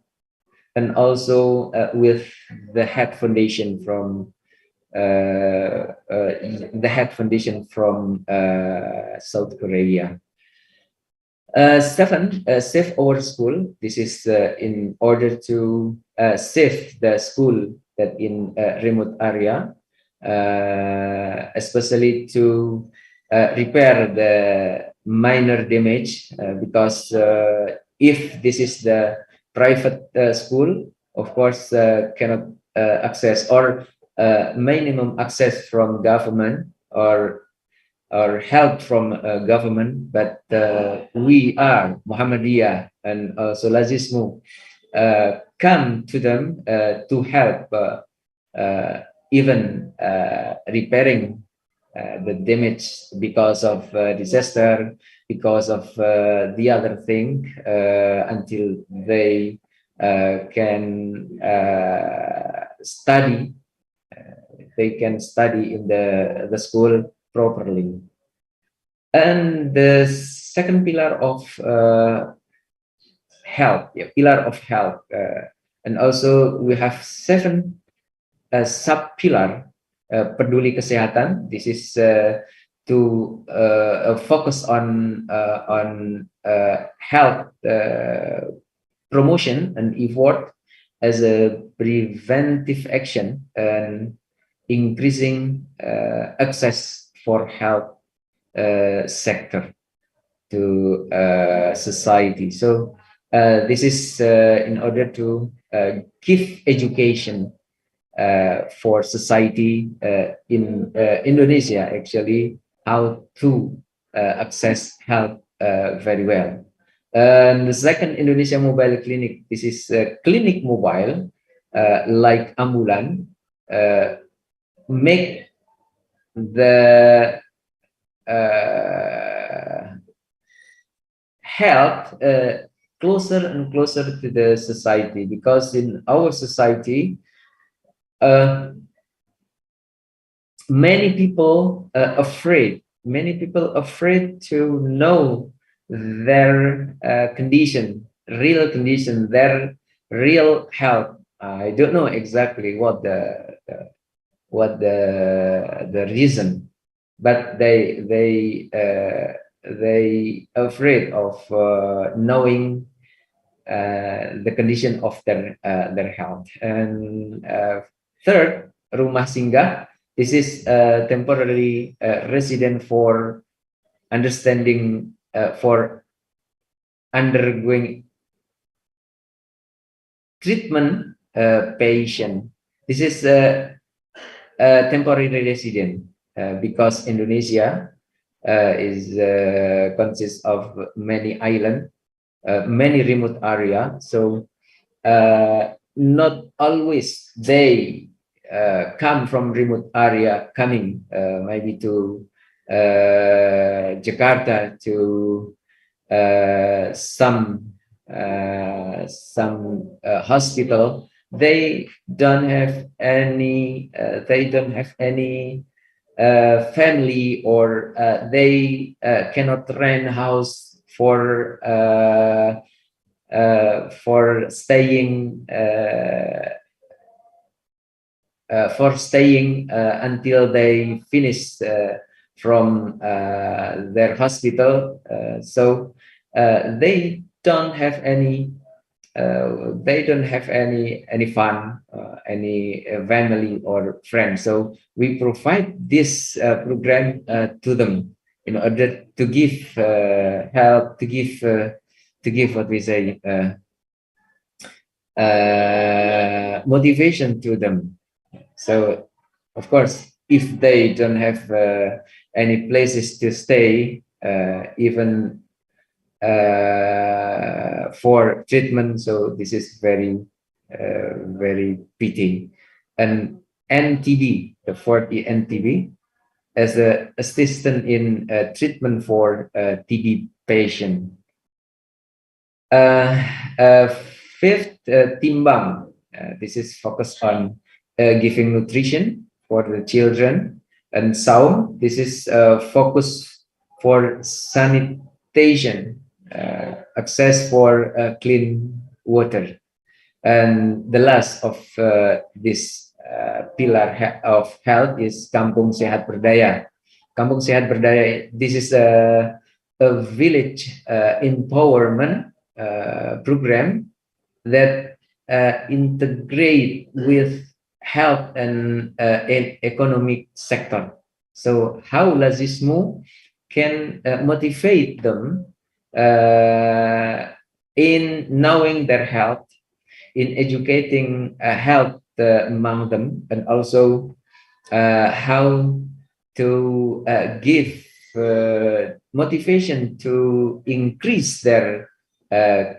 and also with the Head Foundation from the head foundation from South Korea. Seven, save our school. This is in order to save the school that in remote area, especially to repair the minor damage, because if this is the private school, of course, cannot access or minimum access from government or help from government, but we are Muhammadiyah and also Lazizmu come to them to help even repairing the damage because of disaster, because of the other thing, until they can study. They can study in the school properly. And the second pillar of health, pillar of health, and also we have 7 sub pillar. Peduli kesehatan. This is to focus on health promotion and effort as a preventive action and increasing access for health sector to society. So this is in order to give education for society in Indonesia, actually, how to access health very well. And the second, Indonesia Mobile Clinic. This is clinic mobile, like ambulan, make the health closer and closer to the society, because in our society, many people afraid to know their condition, real condition, their real health. I don't know exactly what the reason, but they afraid of knowing the condition of their health. And third, rumah singgah. This is temporary resident for understanding, for undergoing treatment patient. This is a temporary resident because Indonesia is consists of many islands, many remote area. So not always they come from remote area, coming maybe to Jakarta, to some hospital. They don't have any family, or they cannot rent house for staying until they finish from their hospital. So they don't have any fun, any family or friends. So we provide this program to them in order to give help, to give what we say, motivation to them. So of course, if they don't have any places to stay, even for treatment, so this is very pity. And M.Pd, the 40 M.Pd, as an assistant in treatment for TB patient. Fifth, timbang. This is focused on giving nutrition for the children. And saum, this is focus for sanitation, access for clean water. And the last of this pillar of health is Kampung Sehat Berdaya. Kampung Sehat Berdaya, this is a village empowerment program that integrate with health and economic sector. So how Lazizmu can motivate them in knowing their health, in educating health among them, and also how to give motivation to increase their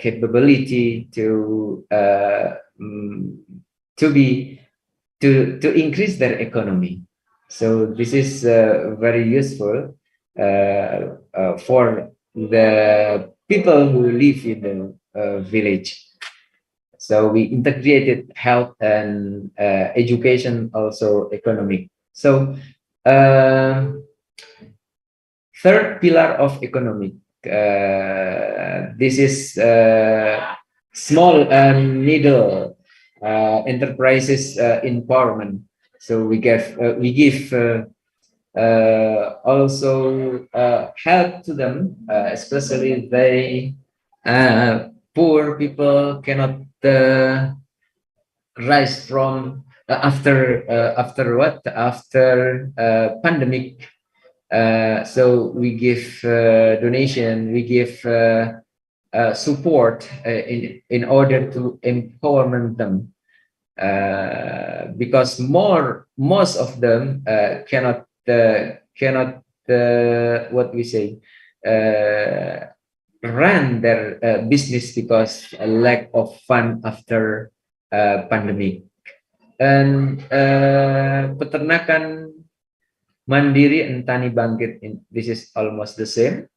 capability to increase their economy. So this is very useful for the people who live in the village. So we integrated health and education, also economic. So third pillar of economic. This is small and middle enterprises empowerment. So we give also help to them, especially they poor people cannot rise from after pandemic. So we give donation, we give support in order to empowerment them, because most of them cannot what we say run their business because a lack of fund after pandemic. And peternakan mandiri and tani bangkit, this is almost the same.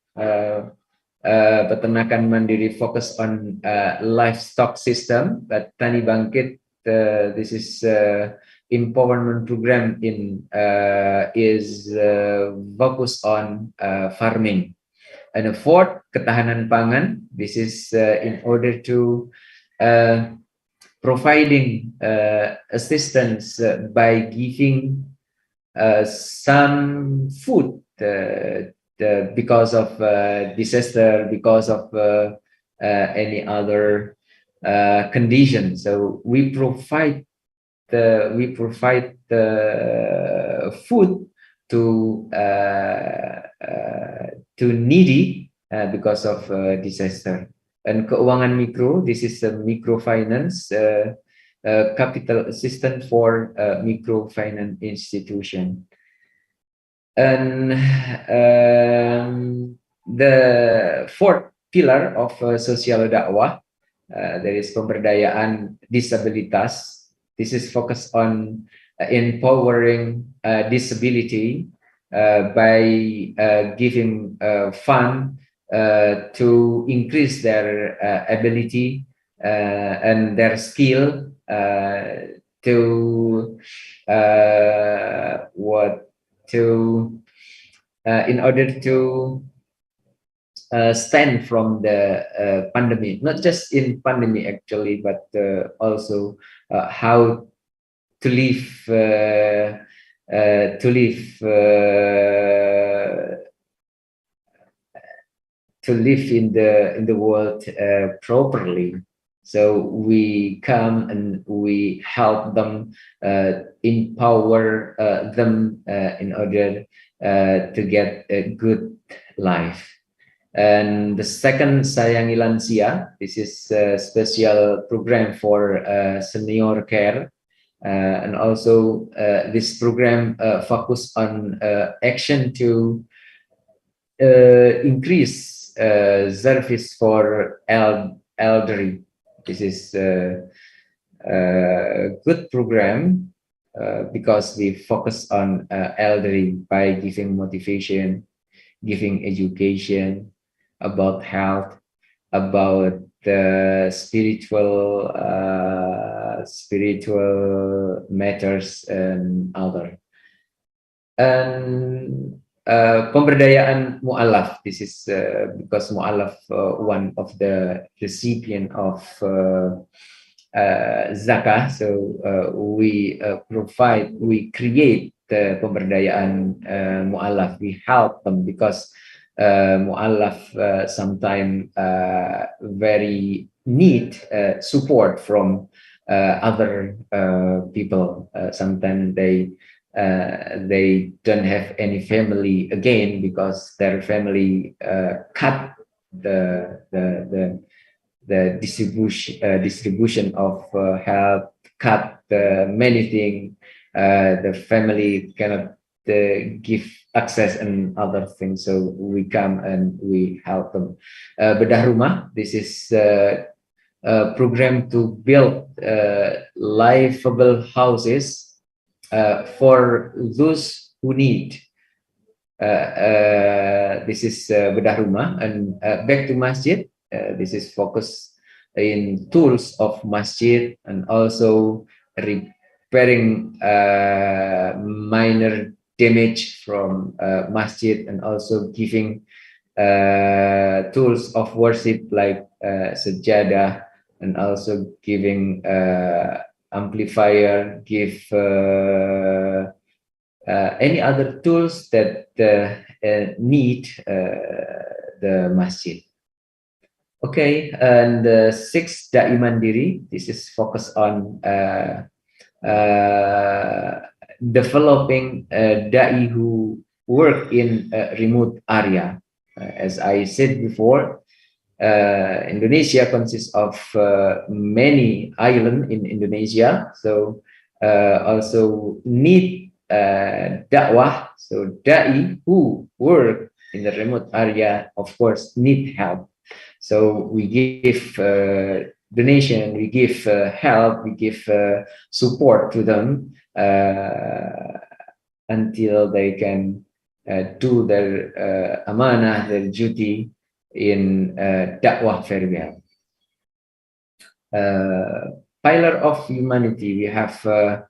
Peternakan mandiri focus on livestock system, but tani bangkit, this is empowerment program is focused on farming. And the fourth, ketahanan pangan, this is in order to providing assistance by giving some food because of disaster, because of any other condition. So we provide the food to needy because of disaster. And keuangan mikro, this is a microfinance capital assistance for microfinance institution. And the fourth pillar of social dakwah, there is pemberdayaan disabilitas. This is focused on empowering disability by giving fund to increase their ability and their skill in order to stand from the pandemic, not just in pandemic actually, but also how to live in the world properly. So we come and we help them, empower them in order to get a good life. And the second, Sayangi Lansia, this is a special program for senior care. And also this program focus on action to increase service for elderly. This is a good program because we focus on elderly by giving motivation, giving education about health, about the spiritual matters and other. And pemberdayaan mu'alaf, this is because mu'alaf one of the recipient of zakah. So we create the pemberdayaan mu'alaf. We help them because mu'alaf sometimes very need support from other people. Sometimes they don't have any family again because their family cut the distribution of help, cut many things. The family cannot give access and other things, so we come and we help them. Bedah Rumah, this is a program to build livable houses for those who need. This is Bedah Rumah. And back to masjid, this is focused in tools of masjid and also repairing minor damage from masjid, and also giving tools of worship like sajadah, and also giving amplifier, give any other tools that need the masjid. Okay, and the sixth Da'i Mandiri, this is focused on developing Da'i who work in a remote area. As I said before, Indonesia consists of many islands in Indonesia, so also need dakwah. So Da'i who work in the remote area, of course, need help. So we give donation, we give help, we give support to them until they can do their amanah, their duty in dakwah very well. Pillar of humanity, we have 4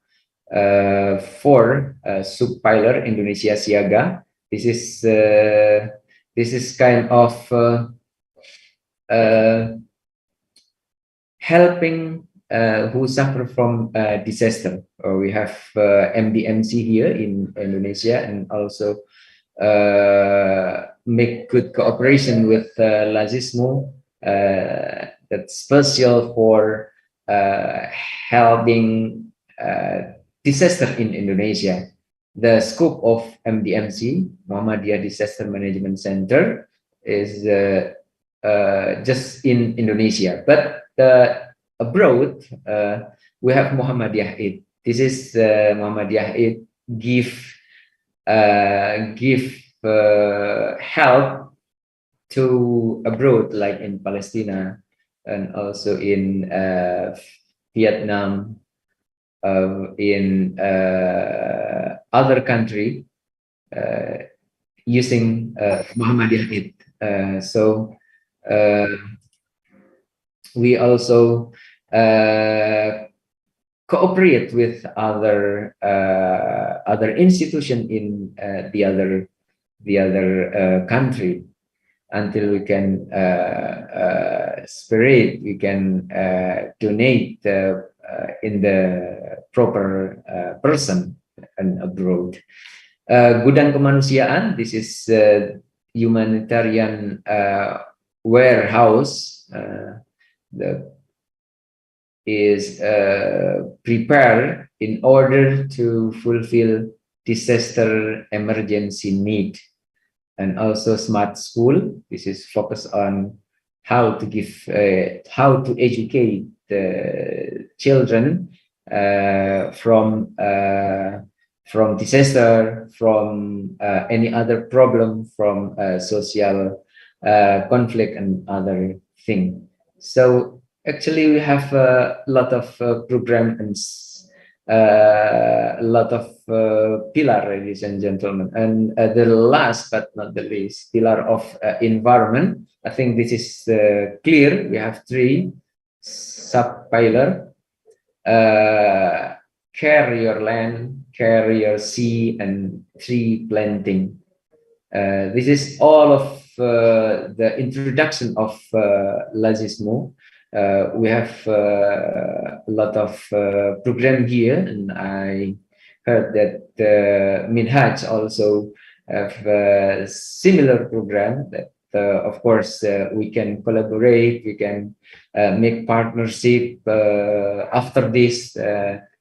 sub-pillar. Indonesia Siaga. This is kind of helping who suffer from disaster. We have M.D. M.Si here in Indonesia, and also make good cooperation with Lazizmu, that's special for helping disaster in Indonesia. The scope of M.D. M.Si, Muhammadiyah Disaster Management Center, is just in Indonesia, but abroad we have Muhammadiyah Ed. This is Muhammadiyah Ed give help to abroad, like in Palestine and also in Vietnam, in other country using Muhammadiyah Ed. So we also cooperate with other institution in the other country until we can spirit, we can donate in the proper person and abroad. Gudang Kemanusiaan, this is humanitarian warehouse is prepared in order to fulfill disaster emergency need. And also smart school, this is focused on how to give how to educate the children from disaster, from any other problem, from social conflict and other thing. So actually we have a lot of program and a lot of pillar, ladies and gentlemen. And the last but not the least, pillar of environment. I think this is clear. We have 3 sub-pillar. Care your land, care your sea, and tree planting. This is all of the introduction of Lazizmu. we have a lot of program here, and I heard that Minhaj also have a similar program that of course we can collaborate, we can make partnership after this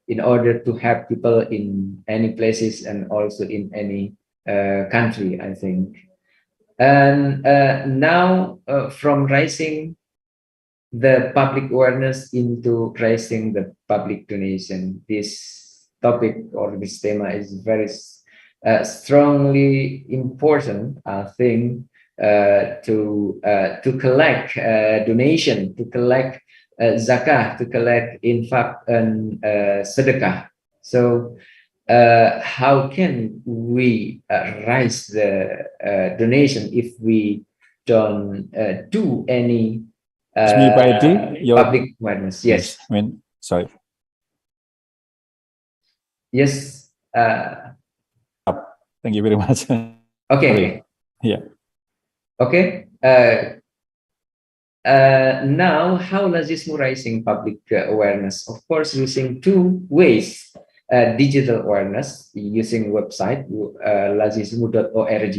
in order to help people in any places and also in any country, I think. And now from raising the public awareness into raising the public donation, this topic or this theme is very strongly important, I think, to collect donation, to collect zakah, to collect infak and sedekah. So how can we raise the donation if we don't do any public awareness? Yes. I mean, sorry. Yes. Thank you very much. Okay. Yeah. Okay. Now, how Lazizmu raising public awareness? Of course, using two ways. Digital awareness using website lazizmu.org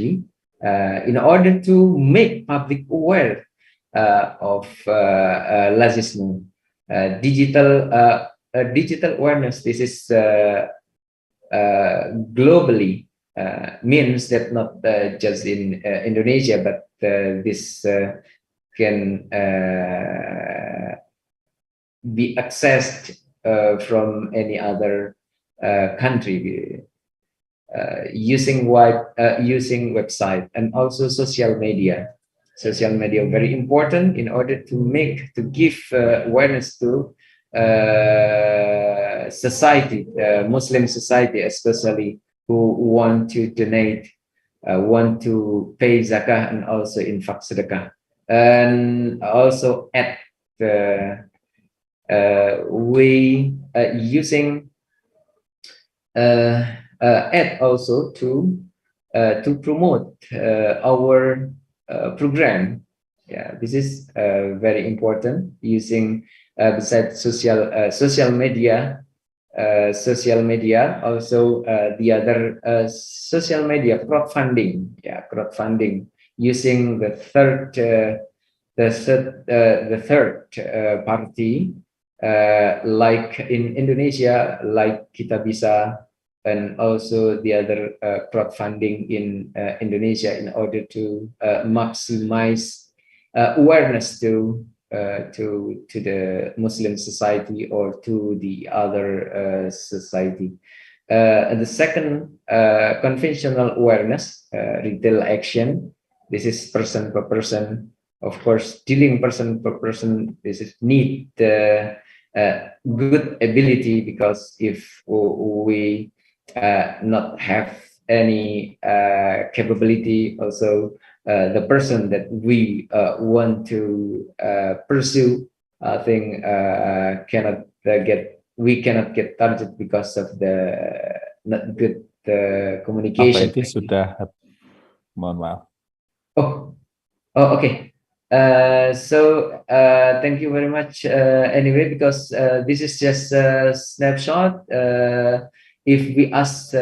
in order to make public aware of Lazizmu. Digital awareness, this is globally, means that not just in Indonesia, but this can be accessed from any other country using website and also social media. Social media very important in order to give awareness to society, Muslim society especially, who want to donate, want to pay zakah and also infak sedekah, and also add we using ad also to promote our program. Yeah, this is very important, using besides social media, also the other social media, crowdfunding. Yeah, crowdfunding using the third party, like in Indonesia, like Kita Bisa, and also the other crowdfunding in Indonesia, in order to maximize awareness to the Muslim society or to the other society. And the second, conventional awareness, retail action. This is person per person. Of course, dealing person per person, this is need good ability, because if we not have any capability, also the person that we want to pursue, I think we cannot get target because of the not good communication. Apa itu sudah, mohon maaf. Oh, okay. So thank you very much. Anyway, because this is just a snapshot. If we ask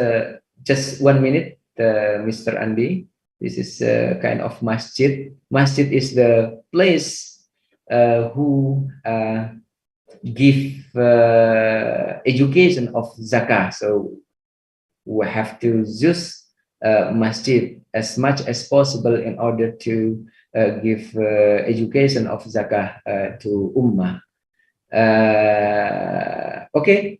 just 1 minute, Mr. Andi, this is a kind of masjid. Masjid is the place who give education of zakah. So we have to use masjid as much as possible in order to give education of zakah to ummah. Okay,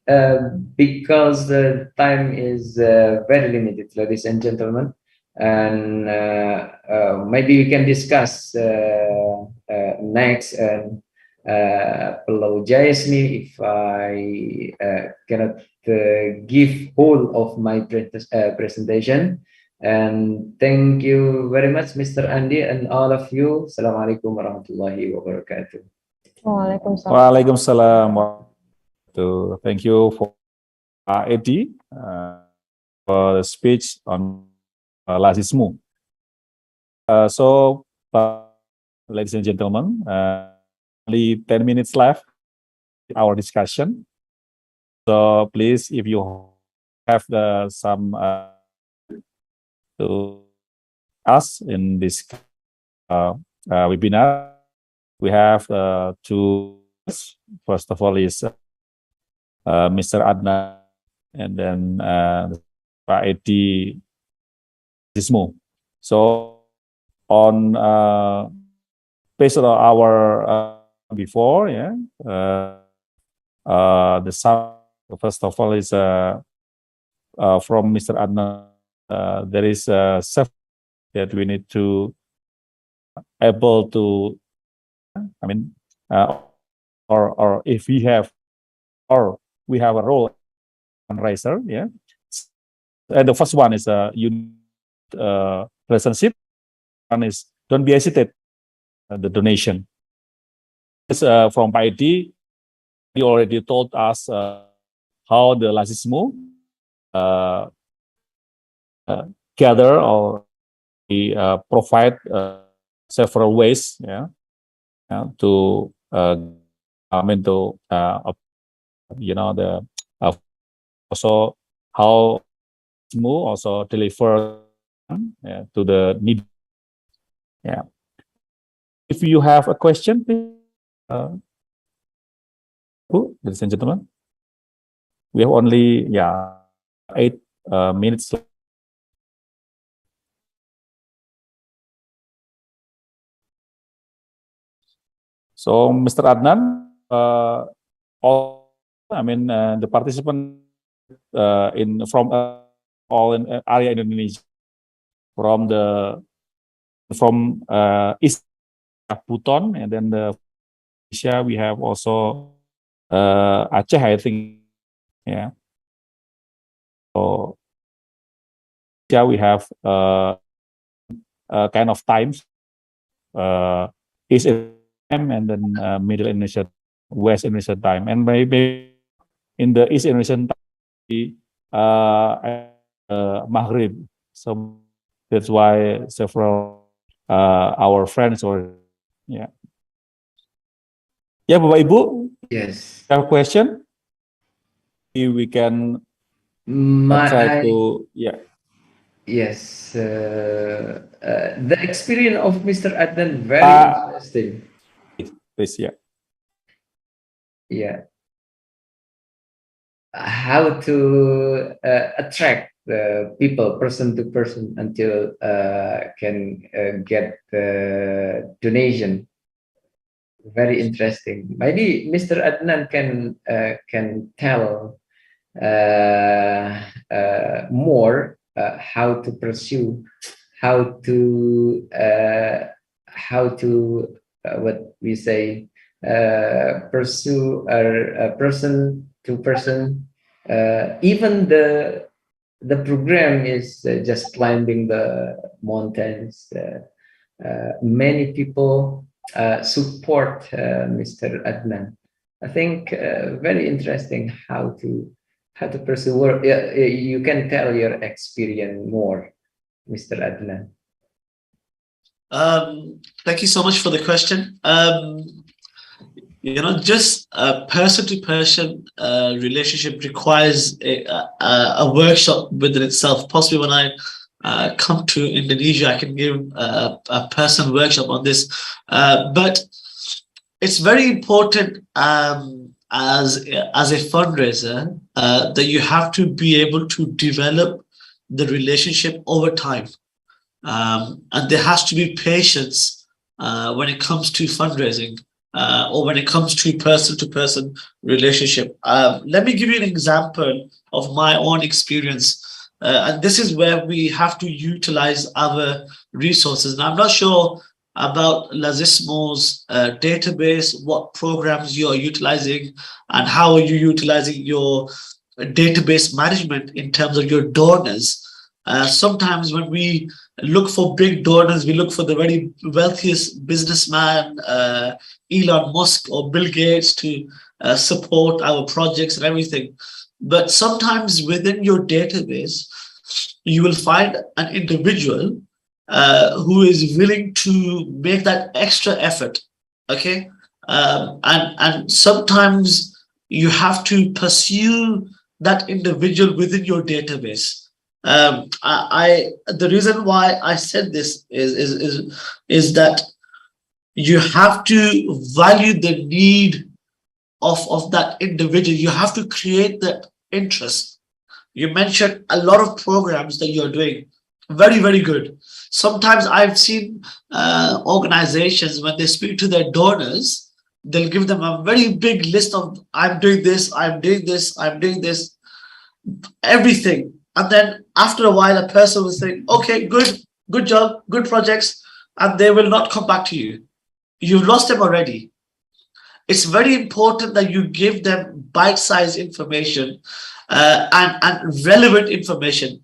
because the time is very limited, ladies and gentlemen, and maybe we can discuss next, and apologize me if I cannot give whole of my presentation. And thank you very much, Mr. Andi, and all of you. Assalamualaikum warahmatullahi wabarakatuh. Waalaikumsalam. Waalaikumsalam. Thank you for Edi for the speech on Lazizmu. So, ladies and gentlemen, only 10 minutes left our discussion. So please, if you have some to us in this webinar, we have two. First of all is Mr. Adnan, and then Edi Lazizmu. So on based on our before, yeah, first of all is from Mr. Adnan. There is self that we need to able to, I mean, or if we have, or we have a role fundraiser, yeah. And the first one is relationship. One is don't be hesitate the donation. It's from Ph.D. He already told us how the Lazizmu gather or provide several ways, yeah, to you know, the also how Lazizmu also deliver to the need. Yeah. If you have a question, please, ladies and gentlemen, we have only 8 minutes. So, Mr. Adnan, all, I mean, the participant from all in area in Indonesia, from East Buton, and then the Asia we have also Aceh, I think, yeah. So yeah, we have kind of times, East time, and then Middle Indonesian, West Indonesian time, and maybe in the East Indonesian time, Maghrib. So that's why several our friends or yeah. Bapak Ibu. Yes. Have a question? We can try to Yes. The experience of Mr. Adnan very interesting. Please, yeah. Yeah. How to attract the people person to person until can get the donation. Very interesting. Maybe Mr. Adnan can tell more how to pursue, how to what we say, pursue a person to person. Even the program is just climbing the mountains. Many people support Mr. Adnan. I think very interesting how to pursue work. You can tell your experience more, Mr. Adnan. Thank you so much for the question. You know, just a person-to-person relationship requires a workshop within itself. Possibly when I come to Indonesia, I can give a person workshop on this. But it's very important as a fundraiser that you have to be able to develop the relationship over time. And there has to be patience when it comes to fundraising. Or when it comes to person-to-person relationship. Let me give you an example of my own experience. And this is where we have to utilize our resources. Now, I'm not sure about Lazizmu's database, what programs you are utilizing, and how are you utilizing your database management in terms of your donors. Sometimes when we look for big donors, we look for the very wealthiest businessman, Elon Musk or Bill Gates, to support our projects and everything. But sometimes within your database, you will find an individual who is willing to make that extra effort, okay? and sometimes you have to pursue that individual within your database. The reason why I said this is that you have to value the need of that individual. You have to create that interest. You mentioned a lot of programs that you're doing. Very, very good. Sometimes I've seen organizations, when they speak to their donors, they'll give them a very big list of, I'm doing this, I'm doing this, I'm doing this, everything. And then after a while, a person will say, okay, good job, good projects, and they will not come back to you. You've lost them already. It's very important that you give them bite-sized information and relevant information.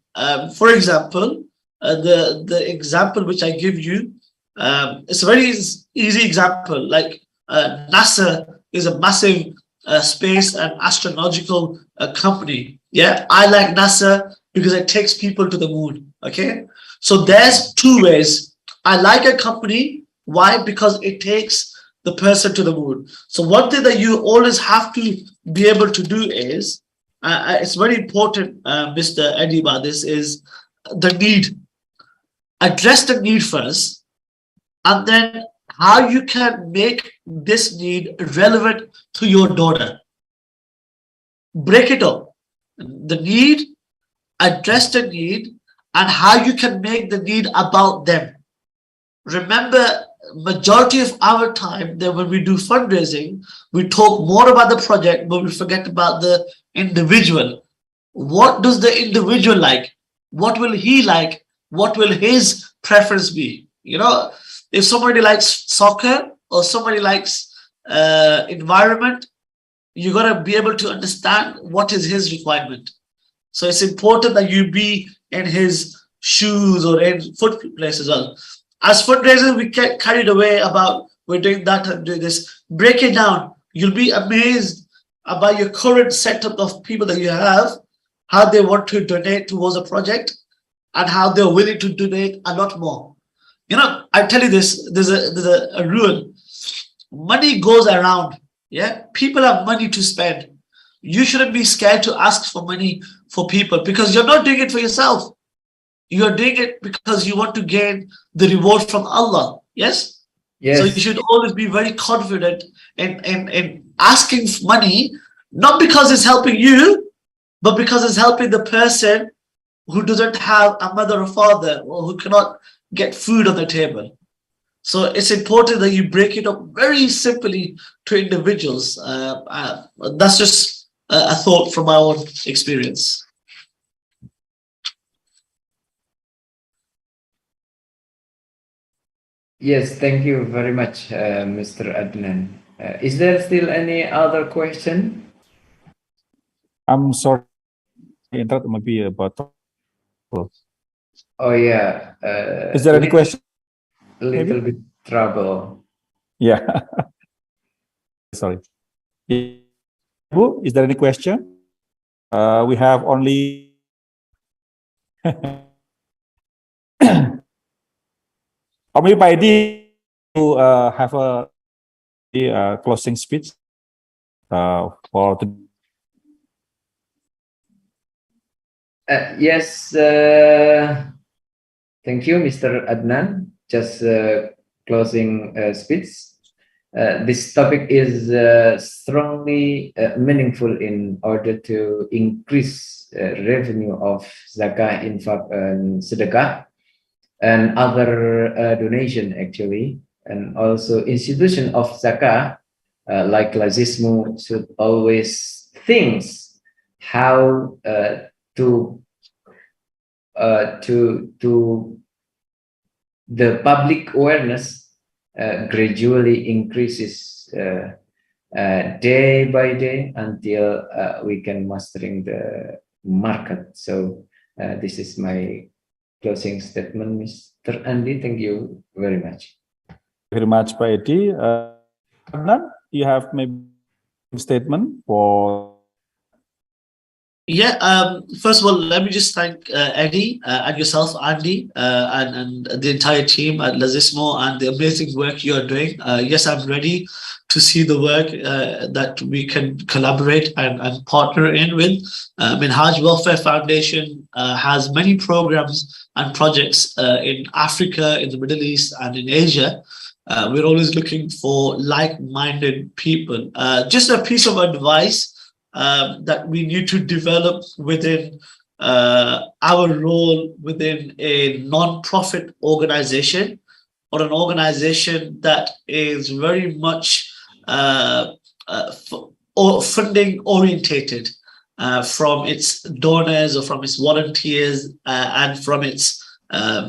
For example, the example which I give you, it's a very easy example. Like NASA is a massive space and astronomical company. Yeah, I like NASA because it takes people to the moon. Okay, so there's two ways. I like a company. Why? Because it takes the person to the moon. So one thing that you always have to be able to do is, it's very important, Mr. Edi, about this, is the need. Address the need first, and then how you can make this need relevant to your donor. Break it up. The need, address the need, and how you can make the need about them. Remember, majority of our time that when we do fundraising, we talk more about the project, but we forget about the individual. What does the individual like? What will he like? What will his preference be? You know, if somebody likes soccer or somebody likes environment, you got to be able to understand what is his requirement. So it's important that you be in his shoes or in footplace as well. As fundraisers, we get carried away about we're doing that and doing this. Break it down. You'll be amazed about your current setup of people that you have, how they want to donate towards a project, and how they're willing to donate a lot more. You know, I tell you this, there's a rule. Money goes around. Yeah, people have money to spend. You shouldn't be scared to ask for money for people because you're not doing it for yourself. You're doing it because you want to gain the reward from Allah. Yes? Yes. So you should always be very confident in asking money, not because it's helping you, but because it's helping the person who doesn't have a mother or father or who cannot get food on the table. So it's important that you break it up very simply to individuals. That's just a thought from my own experience. Yes, thank you very much, Mr. Adnan. Is there still any other question? I'm sorry, interrupt maybe about. Oh yeah. Is there any question? A little bit trouble. Yeah. Sorry. Bu, is there any question? We have only. Or maybe Pak Edi to have a closing speech for the. Yes. Thank you, Mr. Adnan. Just closing speech. This topic is strongly meaningful in order to increase revenue of zakah, infak, and sedekah, and other donation actually, and also institution of zakah like Lazizmu should always think how to the public awareness gradually increases day by day until we can mastering the market. So this is my closing statement, Mr. Andi. Thank you very much. Very much, Pak Edi. Adnan, you have maybe a statement for Yeah, first of all, let me just thank Eddie and yourself, Andy, and the entire team at Lazizmu and the amazing work you are doing. Yes, I'm ready to see the work that we can collaborate and partner in with. Minhaj Welfare Foundation has many programs and projects in Africa, in the Middle East, and in Asia. We're always looking for like-minded people. Just a piece of advice that we need to develop within our role within a non-profit organization or an organization that is very much funding orientated from its donors or from its volunteers and from its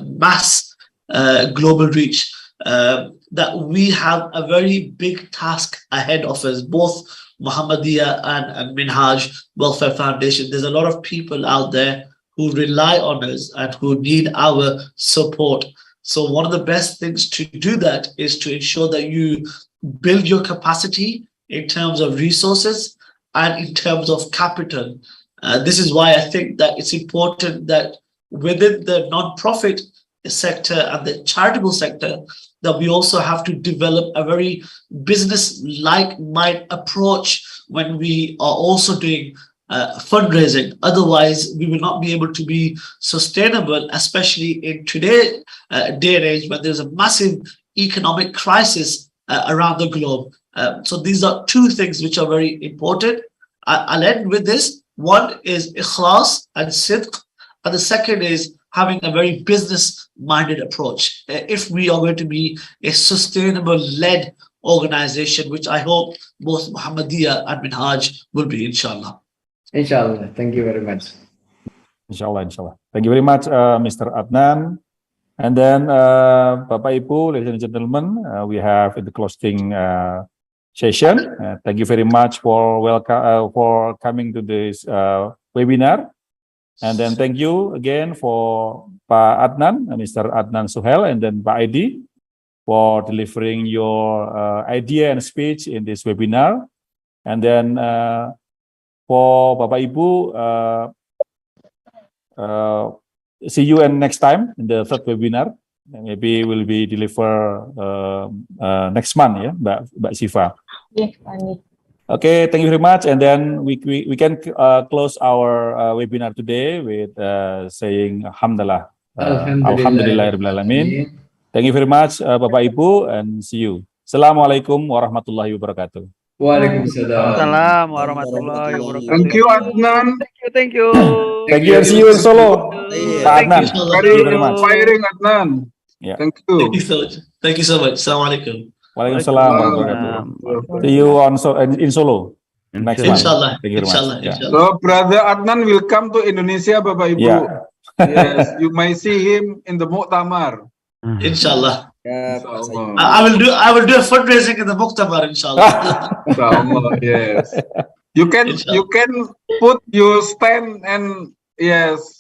mass global reach. That we have a very big task ahead of us, both Muhammadiyah and Minhaj Welfare Foundation. There's a lot of people out there who rely on us and who need our support. So one of the best things to do that is to ensure that you build your capacity in terms of resources and in terms of capital. This is why I think that it's important that within the non-profit sector and the charitable sector, that we also have to develop a very business-like mind approach when we are also doing fundraising. Otherwise, we will not be able to be sustainable, especially in today's day and age when there's a massive economic crisis around the globe. So these are two things which are very important. I'll end with this. One is ikhlas and sidq, and the second is having a very business-minded approach. If we are going to be a sustainable-led organization, which I hope both Muhammadiyah and Minhaj will be, inshallah. Inshallah. Thank you very much. Inshallah, inshallah. Thank you very much, Mr. Adnan. And then, Bapak Ibu, ladies and gentlemen, we have in the closing session. Thank you very much for coming to this webinar. And then thank you again for Pak Adnan, Mr. Adnan Sohail, and then Pak Edi for delivering your idea and speech in this webinar. And then for Bapak Ibu, see you and next time in the third webinar. Maybe will be deliver next month, yeah, Mbak Siva. Yes, Andy. Okay, thank you very much. And then we can close our webinar today with saying Alhamdulillah. Alhamdulillahirabbil alamin. Thank you very much, Bapak Ibu, and see you. Assalamualaikum warahmatullahi wabarakatuh. Waalaikumsalam. Assalamualaikum warahmatullahi wabarakatuh. Thank you, Adnan. Thank you. Thank you, and see you in Solo. Pak Adnan. Very inspiring, Adnan. Yeah. Thank you. Thank you so much. Assalamualaikum. Waalaikumsalam warahmatullahi wabarakatuh. See you in Solo next month. Inshallah. Thank you very much. Inshallah. Yeah. Inshallah. So, Brother Adnan will come to Indonesia, Bapak Ibu. Yeah. Yes, you may see him in the Muktamar. Inshallah. Inshallah. I will do a fundraising in the Muktamar, inshallah. Inshallah, yes. You can put your stand and yes,